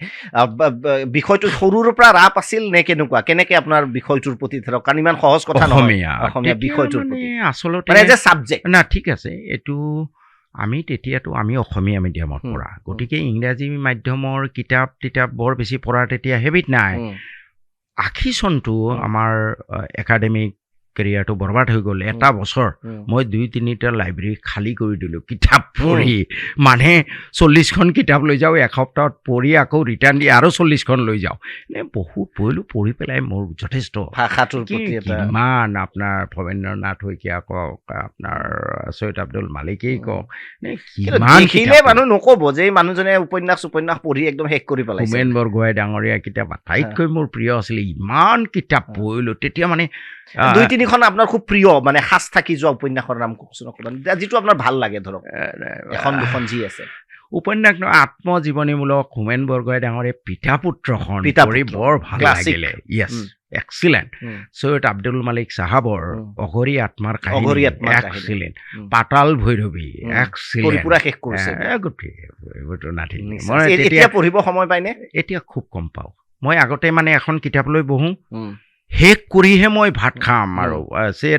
বিষয়টো সৰুৰ পৰা ৰাপ আছিল নে কেনেকুৱা? কেনেকে আপোনাৰ বিষয়টোৰ প্ৰতি ধৰক, কাৰণ ইমান সহজ কথা নহয় অসমীয়া বিষয়টোৰ প্ৰতি, আচলতে মানে এজ এ ছাবজেক্ট না, ঠিক আছে। এইটো আমি অসমীয়া মিডিয়ামত পঢ়া, গতিকে ইংৰাজী মাধ্যমৰ কিতাপ বৰ বেছি পঢ়াৰ তেতিয়া হেবিট নাই। 80 চনটো আমাৰ একাডেমিক কেৰিয়াৰটো বৰবাদ হৈ গ'ল। এটা বছৰ মই 2-3টা লাইব্ৰেৰী খালী কৰি দিলোঁ কিতাপ পঢ়ি। মানে 40খন কিতাপ লৈ যাওঁ, এসপ্তাহত পঢ়ি আকৌ ৰিটাৰ্ণ দি আৰু 40খন লৈ যাওঁ। বহুত পঢ়ি পেলাই মোৰ যথেষ্ট ভাষাটোৰ প্ৰতি কিমান আপোনাৰ ভৱেন্দ্ৰনাথ শইকীয়া কওক, আপোনাৰ সৈয়দ আব্দুল মালিকেই কওক, কিমান মানুহ নক'ব যে এই মানুহজনে উপন্যাস পঢ়ি একদম শেষ কৰি পেলাইছে। হোমেন বৰগোহাঁই ডাঙৰীয়া কিতাপ আটাইতকৈ মোৰ প্ৰিয় আছিলে। ইমান কিতাপ পঢ়িলোঁ তেতিয়া। মানে 2-3খন আপোনাৰ খুব প্ৰিয় মানে সাজ থাকি যোৱা উপন্যাসৰ নাম কওকচোন অকণমান, যিটো আপোনাৰ ভাল লাগে ধৰক, 1-2খন যি আছে। উপন্যাস আত্মজীৱনীমূলক হোমেন বৰগোহাঁই ডাঙৰীয়া পিতা পুত্ৰখন পঢ়ি বৰ ভাল লাগিলে। য়েছ, এক্সিলেণ্ট। সৈয়দ আব্দুল মালিক চাহাবৰ অঘৰী আত্মাৰ কাহিনী, এক্সিলেণ্ট। পাতাল ভৈৰৱী, এক্সিলেণ্ট। পুৰা শেষ কৰিছে। এতিয়া পঢ়িব সময় পায়নে? এতিয়া খুব কম পাওঁ। মই আগতে মানে এখন কিতাপ লৈ বহোঁ, শেষ কৰিহে মই ভাত খাম। আৰু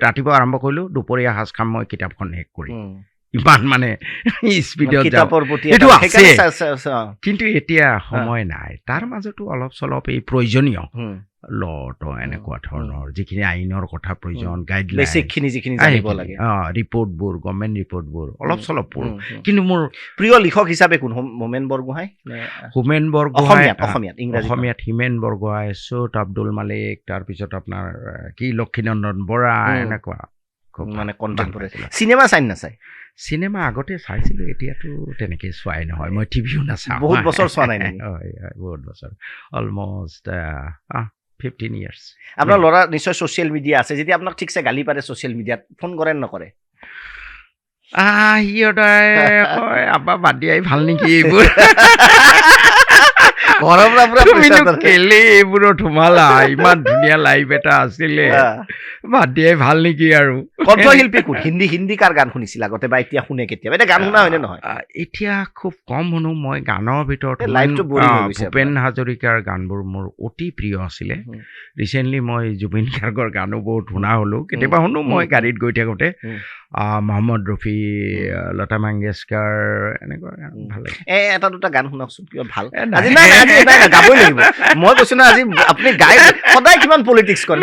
ৰাতিপুৱা আৰম্ভ কৰিলোঁ, দুপৰীয়া সাজ খাম মই কিতাপখন শেষ কৰি। ইমান মানে স্পীডত কিতাপৰ প্ৰতি এইটো আছে, কিন্তু এতিয়া সময় নাই। তাৰ মাজতো অলপ চলপ এই প্ৰয়োজনীয় এনেকুৱা ধৰণৰ যিখিনি আইনৰ কথা প্ৰয়োজন, গাইডলাইন, ৰিপৰ্টবোৰ, গভৰ্ণমেণ্ট ৰিপৰ্টবোৰ অলপ চলপ পঢ়োঁ। কিন্তু মোৰ প্ৰিয় লিখক হিচাপে কোন? হোমেন বৰগোহাঁই? অসমীয়াত হিমেন বৰগোহাঁই, সৈয়দ আব্দুল মালিক, তাৰপিছত আপোনাৰ লক্ষীনন্দন বৰা, এনেকুৱা মানে কণ্টেম্পৰেৰী। চিনেমা চাই নাচায়? চিনেমা আগতে চাইছিলোঁ, এতিয়াতো তেনেকে চোৱাই নহয়। মই টিভিও নাচাওঁ। বহুত বছৰ চোৱা নাই নেকি? বহুত বছৰ, অলমষ্ট 15 years। আপোনাৰ ল'ৰা নিশ্চয় ছ'চিয়েল মিডিয়া আছে, যেতিয়া আপোনাক ঠিকছে গালি পাৰে ছ'চিয়েল মিডিয়াত, ফোন কৰে নকৰে? সিহঁতে কয়, আব্বা বাদ দিয়াই ভাল নেকি এইবোৰ। কেলে এইবোৰত সোমালা? ইমান ধুনীয়া লাইফ এটা আছিলে, বাদ দিয়াই ভাল নেকি? আৰু কণ্ঠশিল্পী কোন? হিন্দী কাৰ গান শুনিছিল আগতে বা এতিয়া শুনে কেতিয়াবা? এতিয়া গান শুনা হয়নে নহয়? এতিয়া খুব কম শুনো। মই গানৰ ভিতৰত ভূপেন হাজৰিকাৰ গানবোৰ মোৰ অতি প্ৰিয় আছিলে। ৰিচেণ্টলি মই জুবিন গাৰ্গৰ গানো বহুত শুনা হ'লোঁ। কেতিয়াবা শুনো মই গাড়ীত গৈ থাকোঁতে। মহম্মদ ৰফি, লতা মংগেশকাৰ, এনেকুৱা গান ভাল লাগে। এটা দুটা গান শুনাওকচোন, কিবা ভাল। আজি নাই গাবই লাগিব। মই কৈছো না, আজি আপুনি গাই সদায় কিমান পলিটিক্স কৰে।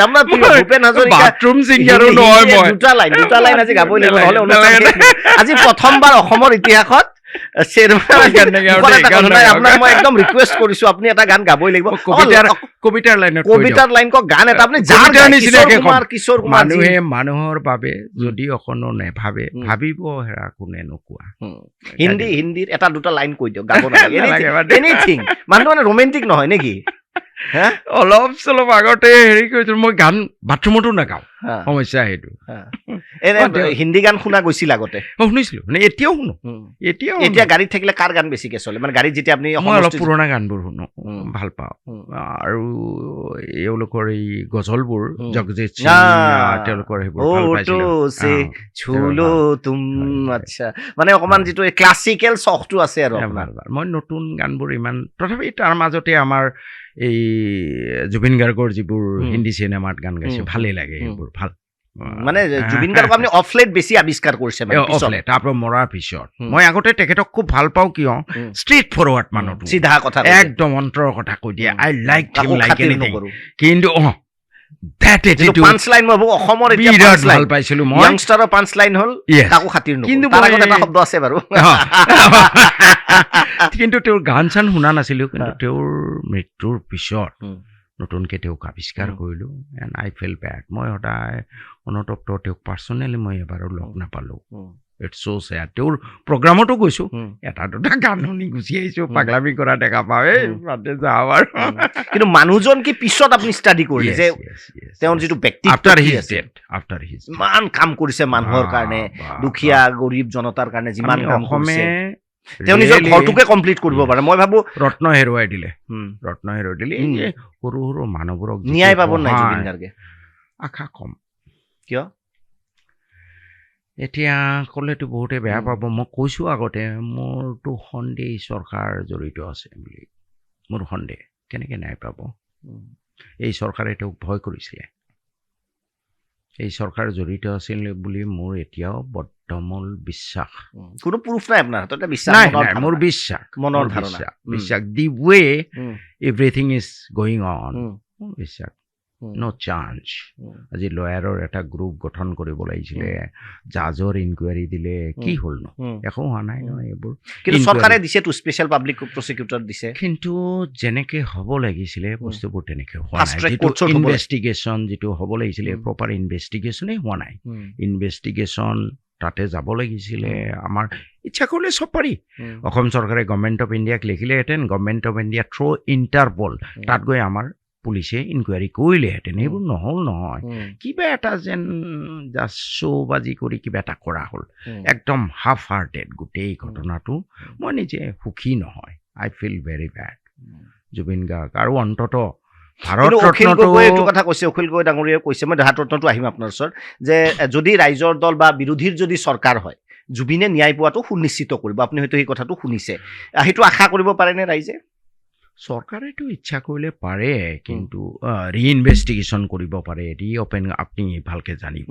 আপোনাৰ ভূপেন হাজৰিকা বাথৰুম ছিংগাৰো নহয় মই। দুটা লাইন আজি গাবই লাগিব, নহ'লে আজি প্ৰথমবাৰ অসমৰ ইতিহাসত আপোনাক মই একদম ৰিকুৱেষ্ট কৰিছো, আপুনি এটা গান গাবই লাগিব। কবিতাৰ লাইন কওক, গান এটা আপুনি কিশোৰ কুমাৰ। মানুহৰ বাবে যদি অকণো নেভাবে, ভাবিব হেৰা কোনে নোকোৱা। হিন্দীৰ এটা দুটা লাইন কৈ দিয়ক, গাব নালাগে। এনিথিং। মানুহ মানে ৰোমেণ্টিক নহয় নেকি? অলপ চলপ আগতে হেৰি কৰিছিলো, মই গান বাথৰুমতো নাগাওঁ, সমস্যা সেইটো। হিন্দী গান শুনা গৈছিল আগতে? শুনিছিলো, এতিয়াও শুনো। এতিয়া গাড়ীত থাকিলে কাৰ গান বেছিকে চলে? মানে গাড়ীত যেতিয়া আপুনি অলপ পুৰণা গানবোৰ শুনো, ভাল পাওঁ। আৰু এওঁলোকৰ এই গজলবোৰ, জগজিৎ সিং, তেওঁলোকৰ সেইবোৰ ভাল পাইছিলো। আচ্ছা, মানে অকমান যিটো ক্লাছিকেল চখটো আছে আৰু। মই নতুন গানবোৰ ইমান, তথাপি তাৰ মাজতে আমাৰ এই জুবিন গাৰ্গৰ যিবোৰ হিন্দী চিনেমাত গান গাইছে, ভালেই লাগে সেইবোৰ। ভাল মানে জুবিন গাৰ্গক আপুনি অফলেট বেছি আৱিষ্কাৰ কৰিছে? তাৰপৰা মৰাৰ পিছত মই আগতে তেখেতক খুব ভাল পাওঁ, কিয় ষ্ট্ৰেইট ফৰৱাৰ্ড মানুহটো, চিধা কথা, একদম অন্তৰৰ কথা কৈ দিয়ে। আই লাইক হিম লাইক এনিথিং। কিন্তু পাঞ্চলাইন মই অসমৰ বিৰাট ভাল পাইছিলো। মই য়াংষ্টাৰৰ পাঞ্চলাইন হ'ল কাকো খাতিৰ নকৰো, কিন্তু তাৰ আগত এটা শব্দ আছে বাৰু। কিন্তু তেওঁৰ গান চান শুনা নাছিলো, কিন্তু তেওঁৰ মৃত্যুৰ পিছত নতুনকৈ তেওঁক আৱিষ্কাৰ কৰিলোঁ। And I feel bad. মই সদায় অনতপ্ত তেওঁক পাৰ্চনেলি মই এবাৰো লগ নাপালোঁ। ইটছ চ' ছেড তেওঁৰ প্ৰগ্ৰামতো গৈছোঁ এটা দুটা গান শুনি গুচি আহিছোঁ পাগলামি কৰা দেখা পাওঁ এই বাদে যাওঁ আৰু কিন্তু মানুহজন কি পিছত আপুনি ষ্টাডি কৰিলে যে তেওঁৰ যিটো ব্যক্তিত্ব ইমান কাম কৰিছে মানুহৰ কাৰণে দুখীয়া গৰীব জনতাৰ কাৰণে যিমান কাম কৰিছে তেওঁ নিজৰ ঘৰটোকে কমপ্লিট কৰিব পাৰে মই ভাবো ৰত্ন হেৰুৱাই দিলে সৰু সৰু মানুহবোৰক ন্যায় পাব নাই জুবিন গাৰ্গে আশা কম কিয় এতিয়া ক'লেতো বহুতে বেয়া পাব মই কৈছোঁ আগতে মোৰতো সন্দেহ চৰকাৰ জড়িত আছে বুলি মোৰ সন্দেহ কেনেকৈ ন্যায় পাব এই চৰকাৰে তেওঁক ভয় কৰিছিলে এই চৰকাৰ জড়িত আছিল বুলি মোৰ এতিয়াও বৰ্তমান বিশ্বাস কোনো প্ৰুফ নাই আপোনাৰ হাতত বিশ্বাস নাই মোৰ বিশ্বাস মনৰ ধাৰণা বিশ্বাস দি ৱে এভৰিথিং ইজ গয়িং অন মোৰ বিশ্বাস নো চান্স আজি লয়াৰৰ এটা গ্ৰুপ গঠন কৰিব লাগিছিলে জাজৰ ইনকুৱাৰী দিলে কি হ'ল ন একো হোৱা নাই ন এইবোৰ কিন্তু চৰকাৰে দিছেতো স্পেচিয়েল পাব্লিক প্ৰচিকিউটৰ দিছে কিন্তু যেনেকৈ হ'ব লাগিছিলে বস্তুবোৰ তেনেকৈ হোৱা নাই যিটো ইনভেষ্টিগেশ্যন যিটো হ'ব লাগিছিলে প্ৰপাৰ ইনভেষ্টিগেশ্যনেই হোৱা নাই ইনভেষ্টিগেশ্যন তাতে যাব লাগিছিলে আমাৰ ইচ্ছা কৰিলে চব পাৰি অসম চৰকাৰে গভৰ্ণমেণ্ট অফ ইণ্ডিয়াক লিখিলেহেঁতেন গভৰ্ণমেণ্ট অফ ইণ্ডিয়া থ্ৰু ইণ্টাৰপল তাত গৈ আমাৰ পুলিচে ইনকুৱাৰী কৰিলেহেঁতেন এইবোৰ নহ'ল নহয় কিবা এটা যেন জাষ্ট শ্ব'বাজি কৰি কিবা এটা কৰা হ'ল একদম হাফ হাৰ্টেড গোটেই ঘটনাটো মই নিজে সুখী নহয় I feel very bad Zubeen Garg আৰু অন্ততঃ অখিল গগৈ এইটো কথা কৈছে অখিল গগৈ ডাঙৰীয়াই কৈছে মই ভাৰত ৰত্নটো আহিম আপোনাৰ ওচৰত যে যদি ৰাইজৰ দল বা বিৰোধীৰ যদি চৰকাৰ হয় জুবিনে ন্যায় পোৱাটো সুনিশ্চিত কৰিব আপুনি হয়তো সেই কথাটো শুনিছে সেইটো আশা কৰিব পাৰেনে ৰাইজে চৰকাৰেতো ইচ্ছা কৰিলে পাৰে কিন্তু ৰিইনভেষ্টিগেশ্যন কৰিব পাৰে ৰিঅপেন আপুনি ভালকৈ জানিব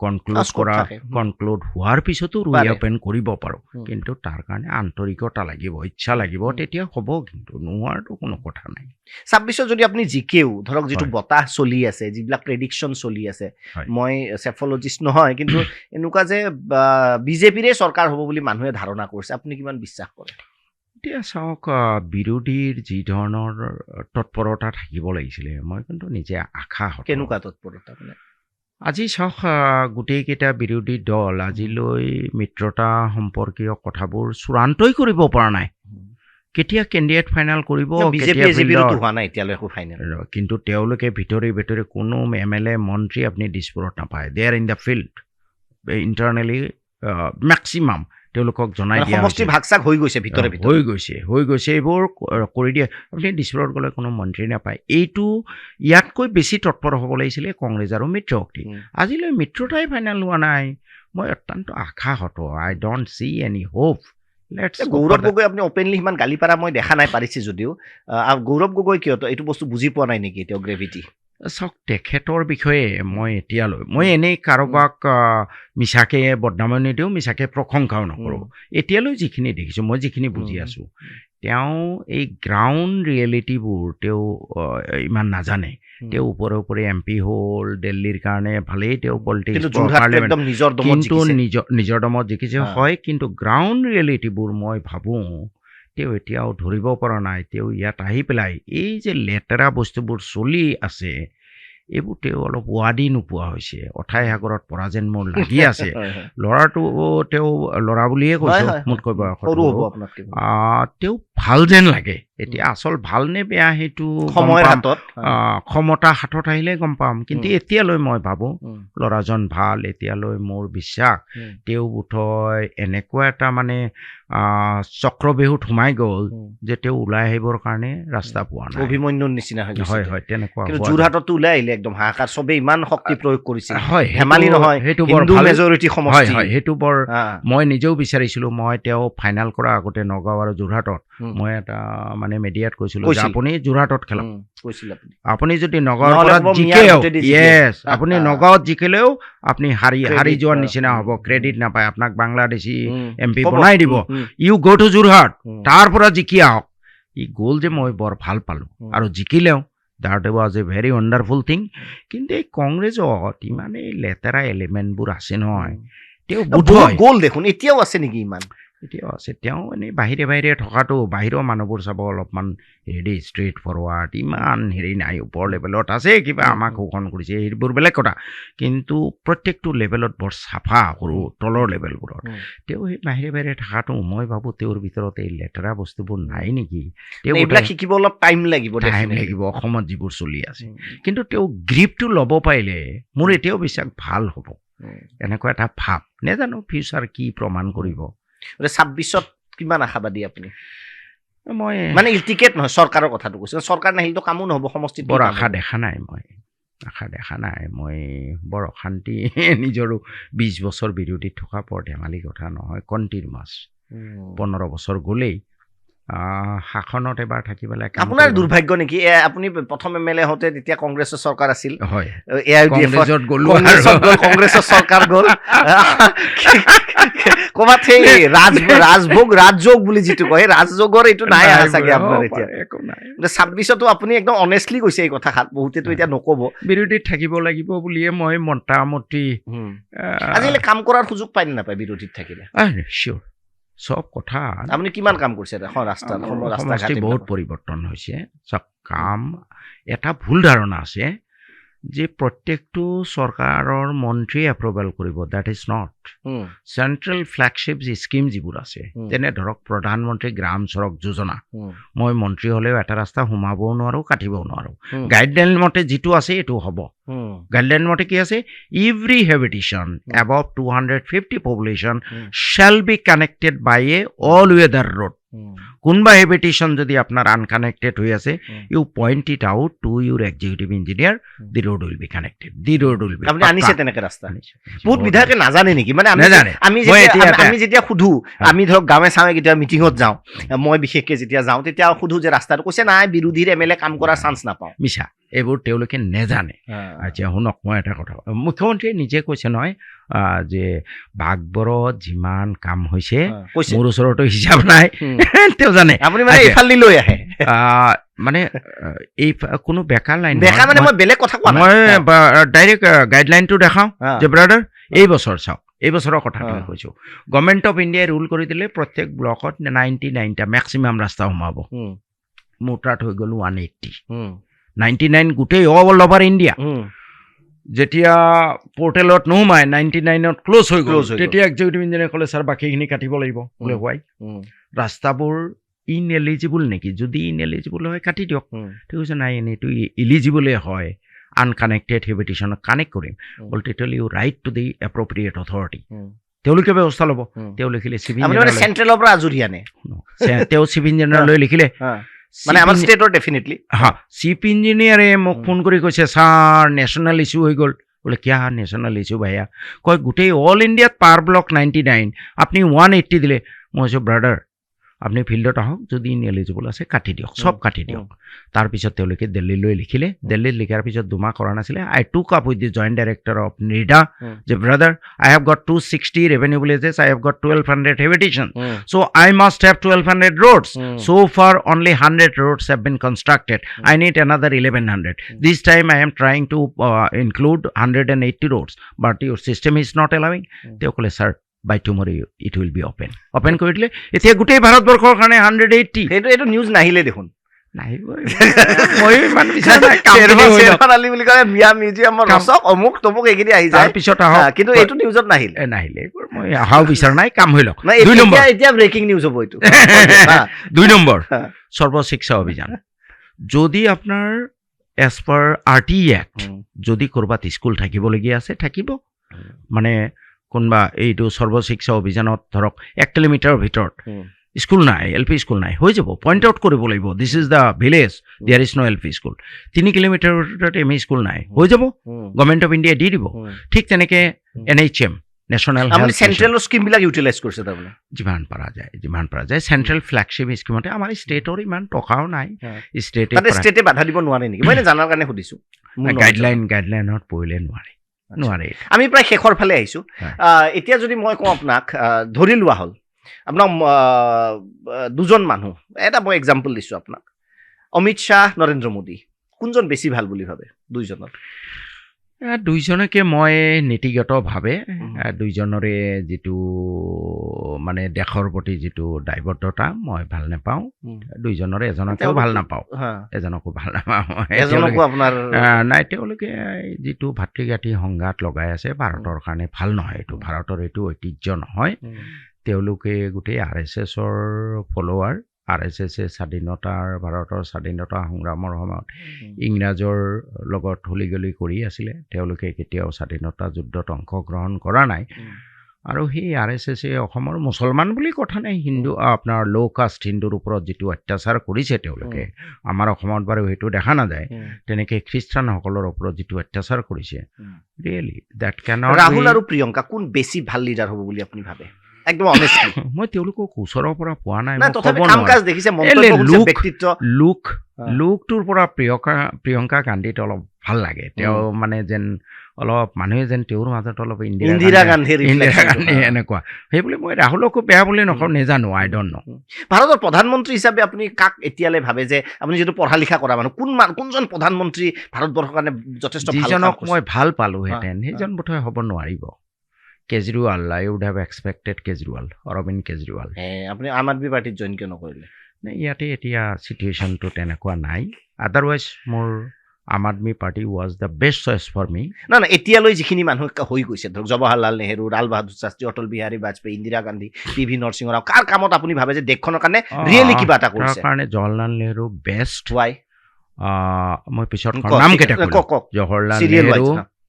কনক্লুড হোৱাৰ পিছতো ৰিঅপেন কৰিব পাৰোঁ কিন্তু তাৰ কাৰণে আন্তৰিকতা লাগিব ইচ্ছা লাগিব তেতিয়া হ'ব কিন্তু নোহোৱাৰতো কোনো কথা নাই ২৬ যদি আপুনি জিকেও ধৰক যিটো বতাহ চলি আছে যিবিলাক প্ৰেডিকশ্যন চলি আছে মই চেফলজিষ্ট নহয় কিন্তু এনেকুৱা যে বিজেপিৰে চৰকাৰ হ'ব বুলি মানুহে ধাৰণা কৰিছে আপুনি কিমান বিশ্বাস কৰে এতিয়া চাওক বিৰোধীৰ যি ধৰণৰ তৎপৰতা থাকিব লাগিছিলে মই কিন্তু নিজে আশা কেনেকুৱা তৎপৰতা মানে আজি চাওক গোটেইকেইটা বিৰোধী দল আজিলৈ মিত্ৰতা সম্পৰ্কীয় কথাবোৰ চূড়ান্তই কৰিব পৰা নাই কেতিয়া কেণ্ডিডেট ফাইনেল কৰিব কিন্তু তেওঁলোকে ভিতৰে ভিতৰে কোনো MLA মন্ত্ৰী আপুনি দিছপুৰত নাপায় they are in the field internally maximum তেওঁলোকক জনাই দিয়া হৈ গৈছে এইবোৰ কৰি দিয়ে আপুনি দিছপুৰত গ'লে কোনো মন্ত্ৰী নাপায় এইটো ইয়াতকৈ বেছি তৎপৰ হ'ব লাগিছিলে কংগ্ৰেছ আৰু মিত্ৰ শক্তি আজিলৈ মিত্ৰতাই ফাইনেল হোৱা নাই মই অত্যন্ত আশাহত আই don't C any hope Gaurav Gogoi আপুনি অপেনলি সিমান গালি পাৰা মই দেখা নাই পাৰিছে যদিও গৌৰৱ গগৈ কিয় এইটো বস্তু বুজি পোৱা নাই নেকি তেওঁ গ্ৰেভিটি চাওক তেখেতৰ বিষয়ে মই এনেই কাৰোবাক মিছাকৈ বদনামনি নিদিওঁ মিছাকৈ প্ৰশংসাও নকৰোঁ এতিয়ালৈ যিখিনি দেখিছোঁ মই যিখিনি বুজি আছোঁ তেওঁ এই গ্ৰাউণ্ড ৰিয়েলিটিবোৰ তেওঁ ইমান নাজানে তেওঁ ওপৰে MP হ'ল দিল্লীৰ কাৰণে ভালেই তেওঁ পলিটিক্স কিন্তু নিজৰ দমত জিকিছে হয় কিন্তু গ্ৰাউণ্ড ৰিয়েলিটিবোৰ মই ভাবোঁ তেওঁ এতিয়াও ধৰিব পৰা নাই তেওঁ ইয়াত আহি পেলাই এই যে লেতেৰা বস্তুবোৰ চলি আছে এইবোৰ তেওঁ অলপ ৱাদি নোপোৱা হৈছে অথাই সাগৰত পৰা যেন মোৰ লাগি আছে ল'ৰাটো তেওঁ ল'ৰা বুলিয়ে কৈছোঁ মোতকৈ বয়সত তেওঁ ভাল যেন লাগে এতিয়া আচল ভাল নে বেয়া সেইটো ক্ষমতা হাতত আহিলে গম পাম কিন্তু এতিয়ালৈ মই ভাবোঁ ল'ৰাজন ভাল এতিয়ালৈ মোৰ বিশ্বাস তেওঁ বোধহয় এনেকুৱা এটা মানে চক্ৰবেহুত সোমাই গ'ল যে তেওঁ ওলাই আহিবৰ কাৰণে ৰাস্তা পোৱা নাই অভিমন্যুৰ নিচিনা হয় তেনেকুৱা যোৰহাটতো ওলাই আহিলে একদম হাহাকাৰ চবেই ইমান শক্তি প্ৰয়োগ কৰিছিল ধেমালি নহয় সেইটো বৰ মই নিজেও বিচাৰিছিলোঁ মই তেওঁ ফাইনেল কৰা আগতে নগাঁও আৰু যোৰহাটত মই এটা মানে মিডিয়াত কৈছিলোঁ যে আপুনি যোৰহাটত খেলক আপুনি যদি নগাঁৱত আপুনি নগাঁৱত জিকিলেও আপুনি হাৰি যোৱাৰ নিচিনা হ'ব ক্ৰেডিট নাপায় আপোনাক বাংলাদেশী MP বনাই দিব ইউ গ' টু যোৰহাট তাৰ পৰা জিকি আহক ই গ'ল যে মই বৰ ভাল পালোঁ আৰু জিকিলেও that was a very wonderful thing কিন্তু এই কংগ্ৰেছত ইমান এই লেতেৰা এলিমেণ্টবোৰ আছে নহয় তেওঁ গ'ল দেখোন এতিয়াও আছে নেকি ইমান এতিয়াও আছে তেওঁ এনেই বাহিৰে বাহিৰে থকাটো বাহিৰৰ মানুহবোৰ চাব অলপমান হেৰি ষ্ট্ৰেইট ফৰৱাৰ্ড ইমান হেৰি নাই ওপৰ লেভেলত আছে কিবা আমাক শোষণ কৰিছে সেইবোৰ বেলেগ কথা কিন্তু প্ৰত্যেকটো লেভেলত বৰ চাফা সৰু তলৰ লেভেলবোৰত তেওঁ সেই বাহিৰে বাহিৰে থকাটো মই ভাবোঁ তেওঁৰ ভিতৰত এই লেতেৰা বস্তুবোৰ নাই নেকি তেওঁ এইবিলাক শিকিব অলপ টাইম লাগিব অসমত যিবোৰ চলি আছে কিন্তু তেওঁ গ্ৰীপটো ল'ব পাৰিলে মোৰ এতিয়াও বিশ্বাস ভাল হ'ব এনেকুৱা এটা ভাৱ নেজানো ফিউচাৰ কি প্ৰমাণ কৰিব 26ত কিমান আশাবাদী আপুনি মই মানে টিকেট নহয় চৰকাৰৰ কথাটো কৈছে চৰকাৰ নাহিলেতো কামো নহ'ব সমষ্টিত বৰ আশা দেখা নাই মই বৰ অশান্তি নিজৰো 20 বছৰ বিৰোধীত থকা বৰ ধেমালি কথা নহয় কণ্টিনিউৱাছ 15 বছৰ গ'লেই শাসনত এবাৰ থাকি পেলাই আপোনাৰ দুৰ্ভাগ্য নেকি আপুনি প্ৰথম এমএলএ হওঁতে তেতিয়া কংগ্ৰেছৰ চৰকাৰ আছিল হয় কংগ্ৰেছৰ চৰকাৰ গ'ল ক'ৰবাত সেই ৰাজযোগ বুলি যিটো কয় ৰাজযোগৰ এইটো নাই চাগে আপোনাৰ এতিয়া একো নাই 26তো আপুনি একদম অনেষ্টলি কৈছে এই কথাষাৰ বহুতেতো এতিয়া নক'ব বিৰোধীত থাকিব লাগিব বুলিয়ে মই মোটামুটি আজিকালি কাম কৰাৰ সুযোগ পায় নে নাপায় বিৰোধীত থাকিলে চিয়'ৰ চব কথা আপুনি কিমান কাম কৰিছে এখন ৰাস্তাত বহুত পৰিৱৰ্তন হৈছে চব কাম এটা ভুল ধাৰণা আছে যে প্ৰত্যেকটো চৰকাৰৰ মন্ত্ৰীয়ে এপ্ৰুভেল কৰিব that is not central flagship scheme যিবোৰ আছে যেনে ধৰক প্ৰধানমন্ত্ৰী গ্ৰাম চড়ক যোজনা মই মন্ত্ৰী হ'লেও এটা ৰাস্তা সোমাবও নোৱাৰোঁ কাটিবও নোৱাৰোঁ গাইডলাইন মতে যিটো আছে এইটো হ'ব গাইডলাইন মতে কি আছে every habitation above 250 population shall be connected by a all weather road কোনোবা হেবিটেশ্যন যদি আপোনাৰ আনকানেক্টেড হৈ আছে you point it out to your executive engineer the road will be connected the road will be আপুনি আনিছে তেনেকৈ ৰাস্তা বহুত বিধায়কে নাজানে নেকি মানে আমি যেতিয়া সুধো আমি ধৰক গাঁৱে চাৱে কেতিয়াবা মিটিঙত যাওঁ মই বিশেষকৈ যেতিয়া যাওঁ তেতিয়া সুধো যে ৰাস্তাটো কৈছে নাই বিৰোধীৰ এমএলএ কাম কৰাৰ চান্স নাপাওঁ মিছা এইবোৰ তেওঁলোকে নেজানে আচ্ছা শুনক মই এটা কথা মুখ্যমন্ত্ৰীয়ে নিজে কৈছে নহয় যে বাগবৰত যিমান কাম হৈছে মোৰ ওচৰতো হিচাপ নাই তেওঁ জানে আপুনি মানে এইফালে লৈ আহে মানে এই কোনো বেকাৰ লাইন মানে মই বেলেগ কথা কোৱা নাই মই ডাইৰেক্ট গাইডলাইনটো দেখাওঁ যে ব্ৰাদাৰ এই বছৰ চাওক এই বছৰৰ কথাটো কৈছোঁ গভৰ্ণমেণ্ট অফ ইণ্ডিয়াই ৰুল কৰি দিলে প্ৰত্যেক ব্লকত 99টা মেক্সিমাম ৰাস্তা সোমাব মোৰ তাত হৈ গ'ল 180 99 গোটেই অল অভাৰ ইণ্ডিয়া যেতিয়া পৰ্টেলত নোসোমাই 99ত ক্ল'জ হৈ গ'ল তেতিয়া এক্সিকিউটিভ ইঞ্জিনিয়াৰে ক'লে ছাৰ বাকীখিনি কাটিব লাগিব বোলে হোৱাই ৰাস্তাবোৰ ইনএলিজিবল নেকি যদি ইনএলিজিবল হয় কাটি দিয়ক ঠিক কৈছে নাই এনেইটো ইলিজিবলে হয় আনকানেক্টেড হেবিটেশ্যনক কানেক্ট কৰিম বল tell you write to the appropriate authority তেওঁলোকে ব্যৱস্থা ল'ব তেওঁ লিখিলে চিফ ইঞ্জিনিয়াৰ চেণ্ট্ৰেলৰ পৰা আজৰি আনে তেওঁ চিফ ইঞ্জিনিয়াৰলৈ লিখিলে মানে আমাৰ ষ্টেটৰ ডেফিনেটলি চিফ ইঞ্জিনিয়াৰে মোক ফোন কৰি কৈছে ছাৰ নেশ্যনেল ইছ্যু হৈ গ'ল বোলে কিয়া নেশ্যনেল ইছ্যু ভাইয়া কয় গোটেই অল ইণ্ডিয়াত পাৰ ব্লক 99 আপুনি 180 দিলে মই কৈছোঁ ব্ৰাদাৰ আপুনি ফিল্ডত আহক যদি ইনএলিজিবল আছে কাটি দিয়ক চব কাটি দিয়ক তাৰপিছত তেওঁলোকে দিল্লীলৈ লিখিলে দিল্লীত লিখাৰ পিছত দুমাহ কৰা নাছিলে I took up with the joint director of NIDA যে brother I have got 260 revenue villages I have got 1200 habitation so I must have 1200 roads so far only 100 roads have been constructed I need another 1100 this time I am trying to include 180 roads but your system is not allowing they call sir by tomorrow it will be open কৰি দিলে এতিয়া গোটেই ভাৰতবৰ্ষৰ কাৰণে 180 এইটো news নাহিলে দেখোন নাহিব মই ইমান বিচাৰ নাই আলি বুলি কয় মিয়া মিউজিয়ামৰ ৰচক অমুক তমুক এইখিনি আহি যায় তাৰপিছত আহক কিন্তু এইটো নিউজত নাহিলে এইবোৰ মই অহাও বিচাৰ নাই কাম হৈ লওক 2 নম্বৰ এতিয়া ব্ৰেকিং নিউজ হ'ব এইটো 2 নম্বৰ সৰ্বশিক্ষা অভিযান যদি আপোনাৰ এজ পাৰ RTE এক্ট যদি ক'ৰবাত স্কুল থাকিবলগীয়া আছে থাকিব মানে কোনোবা এইটো সৰ্বশিক্ষা অভিযানত ধৰক 1 কিলোমিটাৰৰ ভিতৰত স্কুল নাই LP স্কুল নাই হৈ যাব পইণ্ট আউট কৰিব লাগিব this is the village there is no LP school 3 কিলোমিটাৰৰ ভিতৰত ME স্কুল নাই হৈ যাব গভৰ্ণমেণ্ট অফ ইণ্ডিয়াই দি দিব ঠিক তেনেকৈ NHM নেশ্যনেল হেল্থ চেণ্ট্ৰেলৰ স্কিমবিলাক ইউটিলাইজ কৰিছে তাৰমানে যিমান পৰা যায় চেণ্ট্ৰেল ফ্লেগশ্বিপ স্কিমতে আমাৰ ষ্টেটৰ ইমান টকাও নাই ষ্টেটে বাধা দিব নোৱাৰে নেকি মই জানাৰ কাৰণে সুধিছোঁ গাইডলাইনত পৰিলে নোৱাৰে আমি প্ৰায় শেষৰ ফালে আহিছোঁ এতিয়া যদি মই কওঁ আপোনাক ধৰি লোৱা হ'ল আপোনাক দুজন মানুহ এটা মই এক্সাম্পল দিছোঁ আপোনাক অমিত শ্বাহ নৰেন্দ্ৰ মোদী কোনজন বেছি ভাল বুলি ভাবে দুইজনৰ দুইজনকে মই নীতিগতভাৱে দুইজনৰে যিটো মানে দেশৰ প্ৰতি যিটো দায়বদ্ধতা মই ভাল নাপাওঁ। দুইজনৰে এজনকেও ভাল নাপাওঁ, এজনকো ভাল নাপাওঁ। নাই, তেওঁলোকে যিটো ভাতৃঘাতী সংঘাত লগাই আছে ভাৰতৰ কাৰণে ভাল নহয়। এইটো ভাৰতৰ এইটো ঐতিহ্য নহয়। তেওঁলোকে গোটেই RSSৰ ফলোৱাৰ। RSSে ভাৰতৰ স্বাধীনতা সংগ্ৰামৰ সময়ত ইংৰাজৰ লগত হলিগলি কৰি আছিলে। তেওঁলোকে কেতিয়াও স্বাধীনতা যুদ্ধত অংশগ্ৰহণ কৰা নাই। আৰু সেই RSSে অসমৰ মুছলমান বুলি কথা নাই, হিন্দু আপোনাৰ ল' কাষ্ট হিন্দুৰ ওপৰত যিটো অত্যাচাৰ কৰিছে তেওঁলোকে, আমাৰ অসমত বাৰু সেইটো দেখা নাযায়। তেনেকৈ খ্ৰীষ্টানসকলৰ ওপৰত যিটো অত্যাচাৰ কৰিছে, really that can not. Rahul আৰু প্ৰিয়ংকা কোন বেছি ভাল লিডাৰ হ'ব বুলি আপুনি ভাবে? একদম অনেষ্টলি। মই তেওঁলোকক ওচৰৰ পৰা পোৱা নাই, লুকটোৰ পৰা প্ৰিয়ংকা গান্ধীত অলপ ভাল লাগে। তেওঁ মানে যেন অলপ মানুহে যেন তেওঁৰ মাজত অলপ ইন্দিৰা গান্ধী এনেকুৱা। সেইবুলি মই ৰাহুলকো বেয়া বুলি নকওঁ, নেজানো, আই ডণ্ট ন'। ভাৰতৰ প্ৰধানমন্ত্ৰী হিচাপে আপুনি কাক এতিয়ালৈ ভাবে যে আপুনি যিটো পঢ়া লিখা কৰা মানুহ, কোনজন প্ৰধানমন্ত্ৰী ভাৰতবৰ্ষৰ কাৰণে যথেষ্ট যিজনক মই ভাল পালোহেঁতেন সেইজন বোধহয় হ'ব নোৱাৰিব। Kejriwal, I would have expected Kejriwal, Arvind Kejriwal. আপুনি আম আদমি পাৰ্টিত জইন কিয় নকৰিলে? ইয়াতে এতিয়া চিটুৱেশ্যনটো তেনেকুৱা নাই। আদাৰৱাইজ মোৰ Aam Aadmi Party was the best choice for me. নাই, এতিয়ালৈ যিখিনি মানুহ হৈ গৈছে, ধৰক জৱাহৰলাল নেহৰু, লাল বাহাদুৰ শাস্ত্ৰী, অটল বিহাৰী বাজপেয়ী, ইন্দিৰা গান্ধী, PV নৰসিংহ ৰাও, কাৰ কামত আপুনি ভাবে যে দেশখনৰ কাৰণে ৰিয়েলি কিবা এটা কৰিছে? তাৰ কাৰণে জৱাহৰলাল নেহৰু বেষ্ট। ৱাই? মই পিছত নাম কেইটা কওক। জৱাহৰলাল নেহৰু,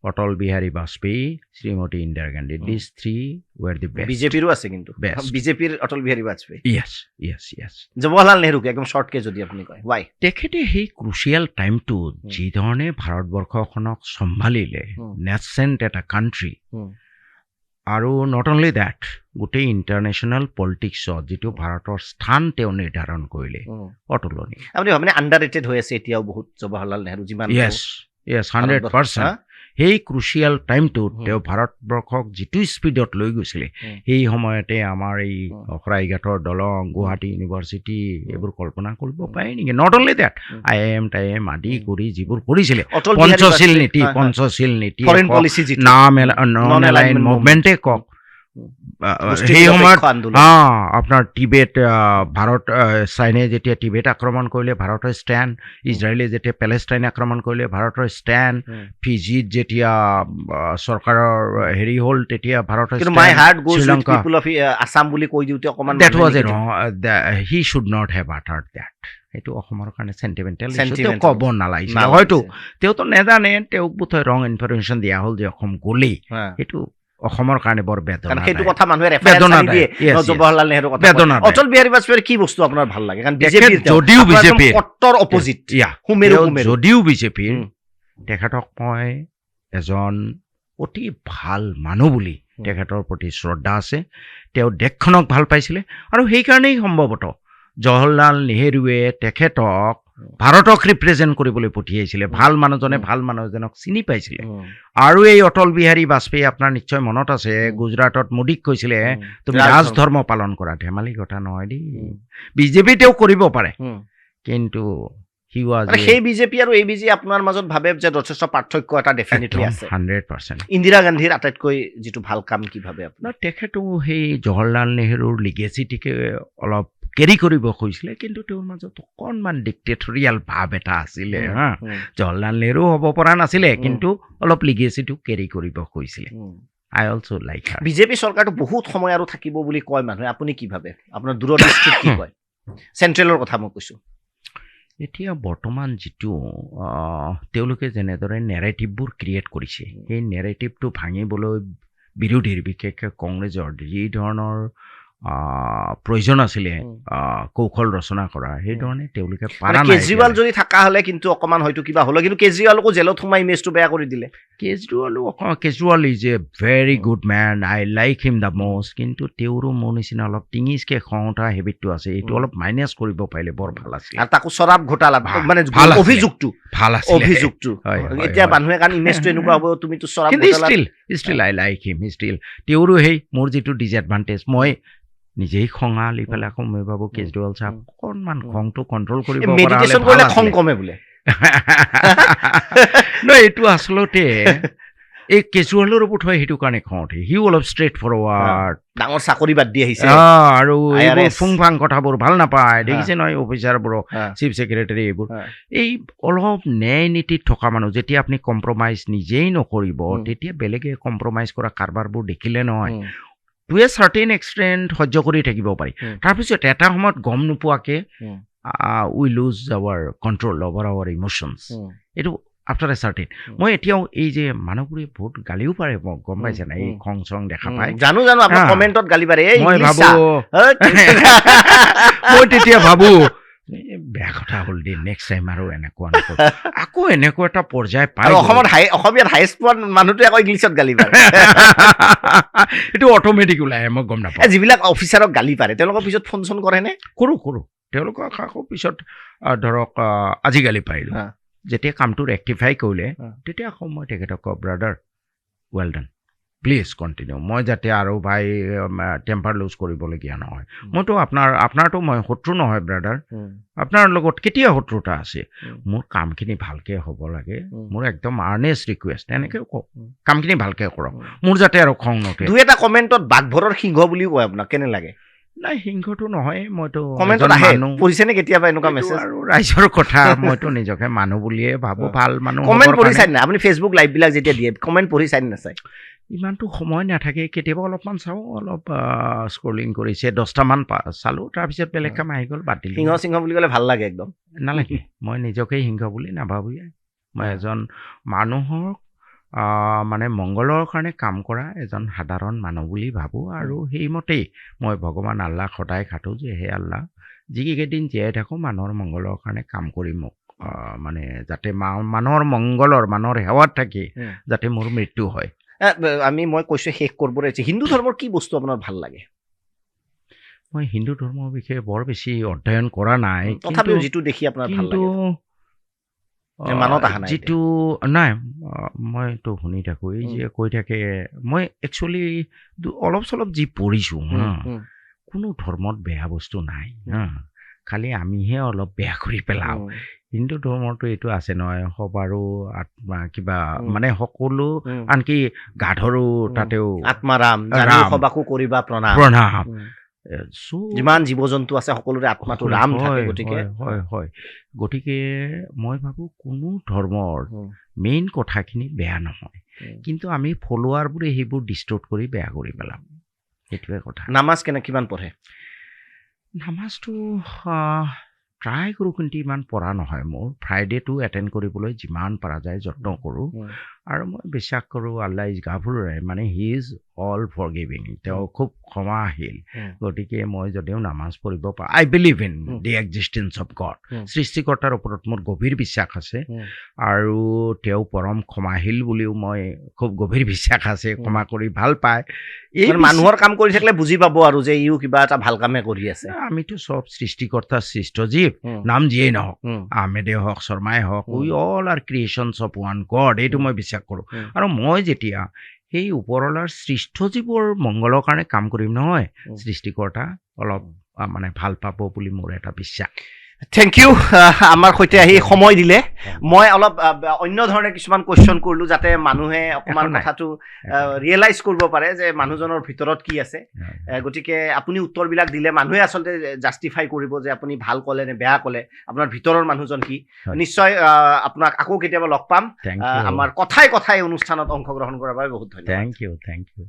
অটল বিহাৰী বাজপেয়ী, শ্ৰীমতী ইন্দিৰা গান্ধী, দিছ থ্ৰী ৱেৰ দি বেষ্ট। বিজেপিৰো আছে কিন্তু, বিজেপিৰ অটল বিহাৰী বাজপেয়ী। ইয়েছ। জৱাহৰলাল নেহৰুক একদম শ্বৰ্টকে যদি আপুনি কয়, ৱাই? তেখেতে সেই ক্ৰুচিয়েল টাইমটোত যিধৰণে ভাৰতবৰ্ষখনক চম্ভালিলে, নেচেণ্ট এটা কাণ্ট্ৰি, আৰু নট অনলি ডেট, গোটেই ইণ্টাৰনেশ্যনেল পলিটিক্সত যিটো ভাৰতৰ স্থান তেওঁ নিৰ্ধাৰণ কৰিলে, অতুলনীয়। আপুনি ভাবেনে আণ্ডাৰ ৰেটেড হৈ আছে এতিয়াও বহুত জৱাহৰলাল নেহৰু? যিমান ইয়েছ 100%। সেই ক্ৰুচিয়েল টাইমটোত তেওঁ ভাৰতবৰ্ষক যিটো স্পীডত লৈ গৈছিলে, সেই সময়তে আমাৰ এই শৰাইঘাটৰ দলং, গুৱাহাটী ইউনিভাৰ্চিটি, এইবোৰ কল্পনা কৰিব পাৰি নেকি? নট অনলি ডেট, IIM আদি কৰি যিবোৰ কৰিছিলে, পঞ্চশীল নীতি, নন এলাইন মুভমেণ্টে কওক, সেই সময়ত আপোনাৰ টিবেট, ভাৰত চাইনাই যেতিয়া টিবেট আক্ৰমণ কৰিলে ভাৰতৰ ষ্টেণ্ড, ইজৰাইলে যেতিয়া পেলেষ্টাইন আক্ৰমণ কৰিলে ভাৰতৰ ষ্টেণ্ড, ফিজিত যেতিয়া চৰকাৰৰ হেৰি হ'ল তেতিয়া ভাৰতৰ শ্ৰীলংকা, আছাম বুলি কৈ দিওঁতে অকণমান that was a wrong, he should not have uttered that. সেইটো অসমৰ কাৰণে চেণ্টিমেণ্টেল, তেওঁ ক'ব নালাগিছিল। হয়তো তেওঁতো নেজানে, তেওঁক বোধহয় ৰং ইনফৰমেশ্যন দিয়া হ'ল যে অসম গ'লেই, সেইটো অসমৰ কাৰণে বৰ বেদনা। সেইটো কথা মানুহে ৰেফাৰেন্স দিয়ে জৱাহৰলাল নেহৰুৰ কথা। অটল বিহাৰী বাজপেয়ীৰ কি বস্তু আপোনাৰ ভাল লাগে? কাৰণ যদিও বিজেপিৰ কট্টৰ অপজিট, যদিও বিজেপিৰ, তেখেতক মই এজন অতি ভাল মানুহ বুলি তেখেতৰ প্ৰতি শ্ৰদ্ধা আছে। তেওঁ দেশখনক ভাল পাইছিলে আৰু সেইকাৰণেই সম্ভৱতঃ জৱাহৰলাল নেহৰুৱে তেখেতক ভাৰতক ৰিপ্ৰেজেণ্ট কৰিবলৈ পঠিয়াইছিলে। ভাল মানুহজনে ভাল মানুহ এজনক চিনি পাইছিলে। আৰু এই অটল বিহাৰী বাজপেয়ী, আপোনাৰ নিশ্চয় মনত আছে, গুজৰাটত মোদীক কৈছিলে তুমি ৰাজধৰ্ম পালন কৰা। ধেমালি কথা নহয় দেই, বিজেপি তেওঁ কৰিব পাৰে, কিন্তু সেই বিজেপি আৰু এই বিজেপি আপোনাৰ মাজত ভাবে যে যথেষ্ট পাৰ্থক্য এটা ডেফিনেটলি আছে। 100%। ইন্দিৰা গান্ধীৰ আটাইতকৈ যিটো ভাল কাম কি ভাবে আপোনাৰ? তেখেতো সেই জৱাহৰলাল নেহৰুৰ লিগেচিটিকে অলপ কেৰি কৰিব খুজিছিলে, কিন্তু তেওঁৰ মাজত অকণমান ডিক্টেটৰিয়েল ভাৱ এটা আছিলে। জৱাহৰলাল নেহৰু হ'ব পৰা নাছিলে, কিন্তু অলপ লিগেচিটো কেৰি কৰিব খুজিছিলে। আই অলছ' লাইক হাৰ। বিজেপি চৰকাৰটো বহুত সময় আৰু থাকিব বুলি কয় মানুহে, আপুনি কি ভাবে? আপোনাৰ দূৰদৃষ্টিত কি কয়? চেণ্ট্ৰেলৰ কথা মই কৈছোঁ। এতিয়া বৰ্তমান যিটো তেওঁলোকে যেনেদৰে নেৰেটিভবোৰ ক্ৰিয়েট কৰিছে, সেই নেৰেটিভটো ভাঙিবলৈ বিৰোধীৰ, বিশেষকৈ কংগ্ৰেছৰ যি ধৰণৰ প্ৰয়োজন আছিলে কৌশল ৰচনা কৰা, সেইধৰণে তেওঁলোকে পাৰা নাই। কেজৰিৱাল যদি থকা হ'লে কিন্তু অকণমান হয়তো কিবা হ'লে, কিন্তু কেজৰিৱালকো জেলত সোমাই ইমেজটো বেয়া কৰি দিলে। Kejriwal is a very good man, I like him the most, কিন্তু তেওঁৰো মোৰ নিচিনা অলপ টিঙিচকৈ খং উঠা হেবিটটো আছে। এইটো অলপ মাইনাছ কৰিব পাৰিলে বৰ ভাল আছিল। আৰু তাকো শৰাব ঘোটালা, মানে অভিযোগটো ভাল আছিল, অভিযোগটো। এতিয়া মানুহে কাৰণ ইমেজটো এনেকুৱা হ'ব, তুমিতো শৰাব ঘোটালা। ষ্টিল আই লাইক হিম, ষ্টিল তেওঁৰো সেই মোৰ যিটো ডিজএডভান্টেজ, মই নিজেই খঙাল, ইফালে আকৌ মই ভাবোঁ কেজৰিৱাল চাহাব অকণমান খংটো কণ্ট্ৰল কৰিব পৰা হ'লে খং কমে বোলে। নহয় এইটো আচলতে এই কেজুৱেলৰ ওপৰত হয় সেইটো কাৰণে খং উঠে সিও অলপ ষ্ট্ৰেইট ফৰৱাৰ্ড ডাঙৰ চাকৰি বাদ দি আহিছে আৰু এইবোৰ IRS ফুং ফাং কথাবোৰ ভাল নাপায় দেখিছে নহয় অফিচাৰবোৰক হা। চিফ ছেক্ৰেটাৰী এইবোৰ হা। এই অলপ ন্যায় নীতিত থকা মানুহ যেতিয়া আপুনি কম্প্ৰমাইজ নিজেই নকৰিব তেতিয়া বেলেগে কম্প্ৰমাইজ কৰা কাৰবাৰবোৰ দেখিলে নহয় টু এ চাৰ্টেইন এক্সটেণ্ট সহ্য কৰি থাকিব পাৰি তাৰপিছত এটা সময়ত গম নোপোৱাকে we lose our control over our emotions এইটো আফটাৰ এ চাৰ্টেইন মই এতিয়াও এই যে মানুহবোৰে বহুত গালিও পাৰে মোক গম পাইছে না এই খং চং দেখা পায় জানো আপোনাৰ কমেণ্টত গালি পাৰে মই ভাবো মই তেতিয়া ভাবো বেয়া কথা হ'ল দেই নেক্সট টাইম আৰু এনেকুৱা নকৰোঁ আকৌ এনেকুৱা এটা পৰ্যায় পায় অসমীয়াত হাইষ্ট পোৱা মানুহটোৱে আকৌ ইংলিছত গালি পাৰে এইটো অট'মেটিক ওলাই মই গম নাপাওঁ যিবিলাক অফিচাৰক গালি পাৰে তেওঁলোকৰ পিছত ফোন চোন কৰেনে কৰোঁ তেওঁলোকক আকৌ পিছত ধৰক আজি গালি পাৰিলোঁ যেতিয়া কামটো ৰেক্টিফাই কৰিলে তেতিয়া আকৌ মই তেখেতক কওঁ brother well done please continue মই যাতে আৰু ভাই টেম্পাৰ লুজ কৰিবলগীয়া নহয় মইতো আপোনাৰতো মই শত্ৰু নহয় ব্ৰাদাৰ আপোনাৰ লগত কেতিয়া শত্ৰুতা আছে মোৰ কামখিনি ভালকৈ হ'ব লাগে মোৰ একদম আৰ্নেষ্ট ৰিকুৱেষ্ট এনেকৈ কওঁ কামখিনি ভালকৈ কৰক মোৰ যাতে আৰু খং নুঠে দুই এটা কমেণ্টত বাঘভৰৰ সিংহ বুলিও কয় আপোনাক কেনে লাগে নাই সিংহটো নহয় মইতো কমেণ্টত আহে পঢ়িছেনে কেতিয়াবা এনেকুৱা মেছেজ আৰু ৰাইজৰ কথা মইতো নিজকে মানুহ বুলিয়ে ভাবোঁ ভাল মানুহ কমেণ্ট পঢ়ি চাই নাই আপুনি ফেচবুক লাইভবিলাক যেতিয়া দিয়ে কমেণ্ট পঢ়ি চাই নাচায় ইমানটো সময় নাথাকে কেতিয়াবা অলপমান চাওঁ অলপ স্ক্ৰলিং কৰিছে 10টামান চালোঁ তাৰপিছত বেলেগ কাম আহি গ'ল বাদ দিলোঁ সিংহ বুলি ক'লে ভাল লাগে একদম নালাগে মই নিজকেই সিংহ বুলি নাভাবোঁ মই এজন মানুহক মানে মংগলৰ কাৰণে কাম কৰা এজন সাধাৰণ মানুহ বুলি ভাবোঁ আৰু সেইমতেই মই ভগৱান আল্লাহ সদায় খাটোঁ যে হে আল্লাহ যিকেইদিন জীয়াই থাকোঁ মানুহৰ মংগলৰ কাৰণে কাম কৰি মোক মানে যাতে মানুহৰ মংগলৰ মানুহৰ সেৱাত থাকি যাতে মোৰ মৃত্যু হয় মই কৈছোঁ শেষ কৰিবলৈ হিন্দু ধৰ্মৰ কি বস্তু আপোনাৰ ভাল লাগে মই হিন্দু ধৰ্মৰ বিষয়ে বৰ বেছি অধ্যয়ন কৰা নাই তথাপিও যিটো দেখি আপোনাৰ ভাল লাগে যিটো নাই মইতো শুনি থাকোঁ এই যে কৈ থাকে মই একচুৱেলি অলপ চলপ যি পঢ়িছোঁ কোনো ধৰ্মত বেয়া বস্তু নাই খালি আমিহে অলপ বেয়া কৰি পেলাওঁ হিন্দু ধৰ্মৰতো এইটো আছে নহয় সবাৰো আত্মা কিবা মানে সকলো আনকি গাধৰো তাতেও আত্মাৰাম সবাকো কৰিবা প্ৰণাম যিমান জীৱ জন্তু আছে সকলোৰে আত্মাটো ৰাম থাকে গতিকে হয় গতিকে মই ভাবোঁ কোনো ধৰ্মৰ মেইন কথাখিনি বেয়া নহয় কিন্তু আমি ফলোৱাৰবোৰে সেইবোৰ ডিষ্টৰ্ট কৰি বেয়া কৰি পেলাম সেইটোৱে কথা নামাজ কিমান পঢ়ে নামাজটো ট্ৰাই কৰোঁ কিন্তু ইমান পঢ়া নহয় মোৰ ফ্ৰাইডেটো এটেণ্ড কৰিবলৈ যিমান পৰা যায় যত্ন কৰোঁ আৰু মই বিশ্বাস কৰোঁ আল্লাহ ইজ গাফুৰ মানে হি ইজ অল ফৰগিভিং তেওঁ খুব ক্ষমাশীল গতিকে মই যদিও নামাজ পঢ়িব পাৰোঁ I believe in the existence of God সৃষ্টিকৰ্তাৰ ওপৰত মোৰ গভীৰ বিশ্বাস আছে আৰু তেওঁ পৰম ক্ষমাশীল বুলিও মই খুব গভীৰ বিশ্বাস আছে ক্ষমা কৰি ভাল পায় এই মানুহৰ কাম কৰি থাকিলে বুজি পাব আৰু যে ইও কিবা এটা ভাল কামে কৰি আছে আমিতো চব সৃষ্টিকৰ্তাৰ সৃষ্ট জীৱ নাম যিয়েই নহওক আহমেদে হওক শৰ্মাই হওক we all are creations of one God এইটো মই বিশ্বাস কৰোঁ আৰু মই যেতিয়া সেই ওপৰলাৰ সৃষ্ট জীৱৰ মংগলৰ কাৰণে কাম কৰিম নহয় সৃষ্টিকৰ্তা অলপ মানে ভাল পাব বুলি মোৰ এটা বিশ্বাস থেংক ইউ আমাৰ সৈতে আহি সময় দিলে মই অলপ অন্য ধৰণে কিছুমান কুৱেশ্যন কৰিলোঁ যাতে মানুহে অকণমান কথাটো ৰিয়েলাইজ কৰিব পাৰে যে মানুহজনৰ ভিতৰত কি আছে গতিকে আপুনি উত্তৰবিলাক দিলে মানুহে আচলতে জাষ্টিফাই কৰিব যে আপুনি ভাল ক'লে নে বেয়া ক'লে আপোনাৰ ভিতৰৰ মানুহজন কি নিশ্চয় আপোনাক আকৌ কেতিয়াবা লগ পাম আমাৰ কথাই কথাই অনুষ্ঠানত অংশগ্ৰহণ কৰাৰ বাবে বহুত ধন্যবাদ থেংক ইউ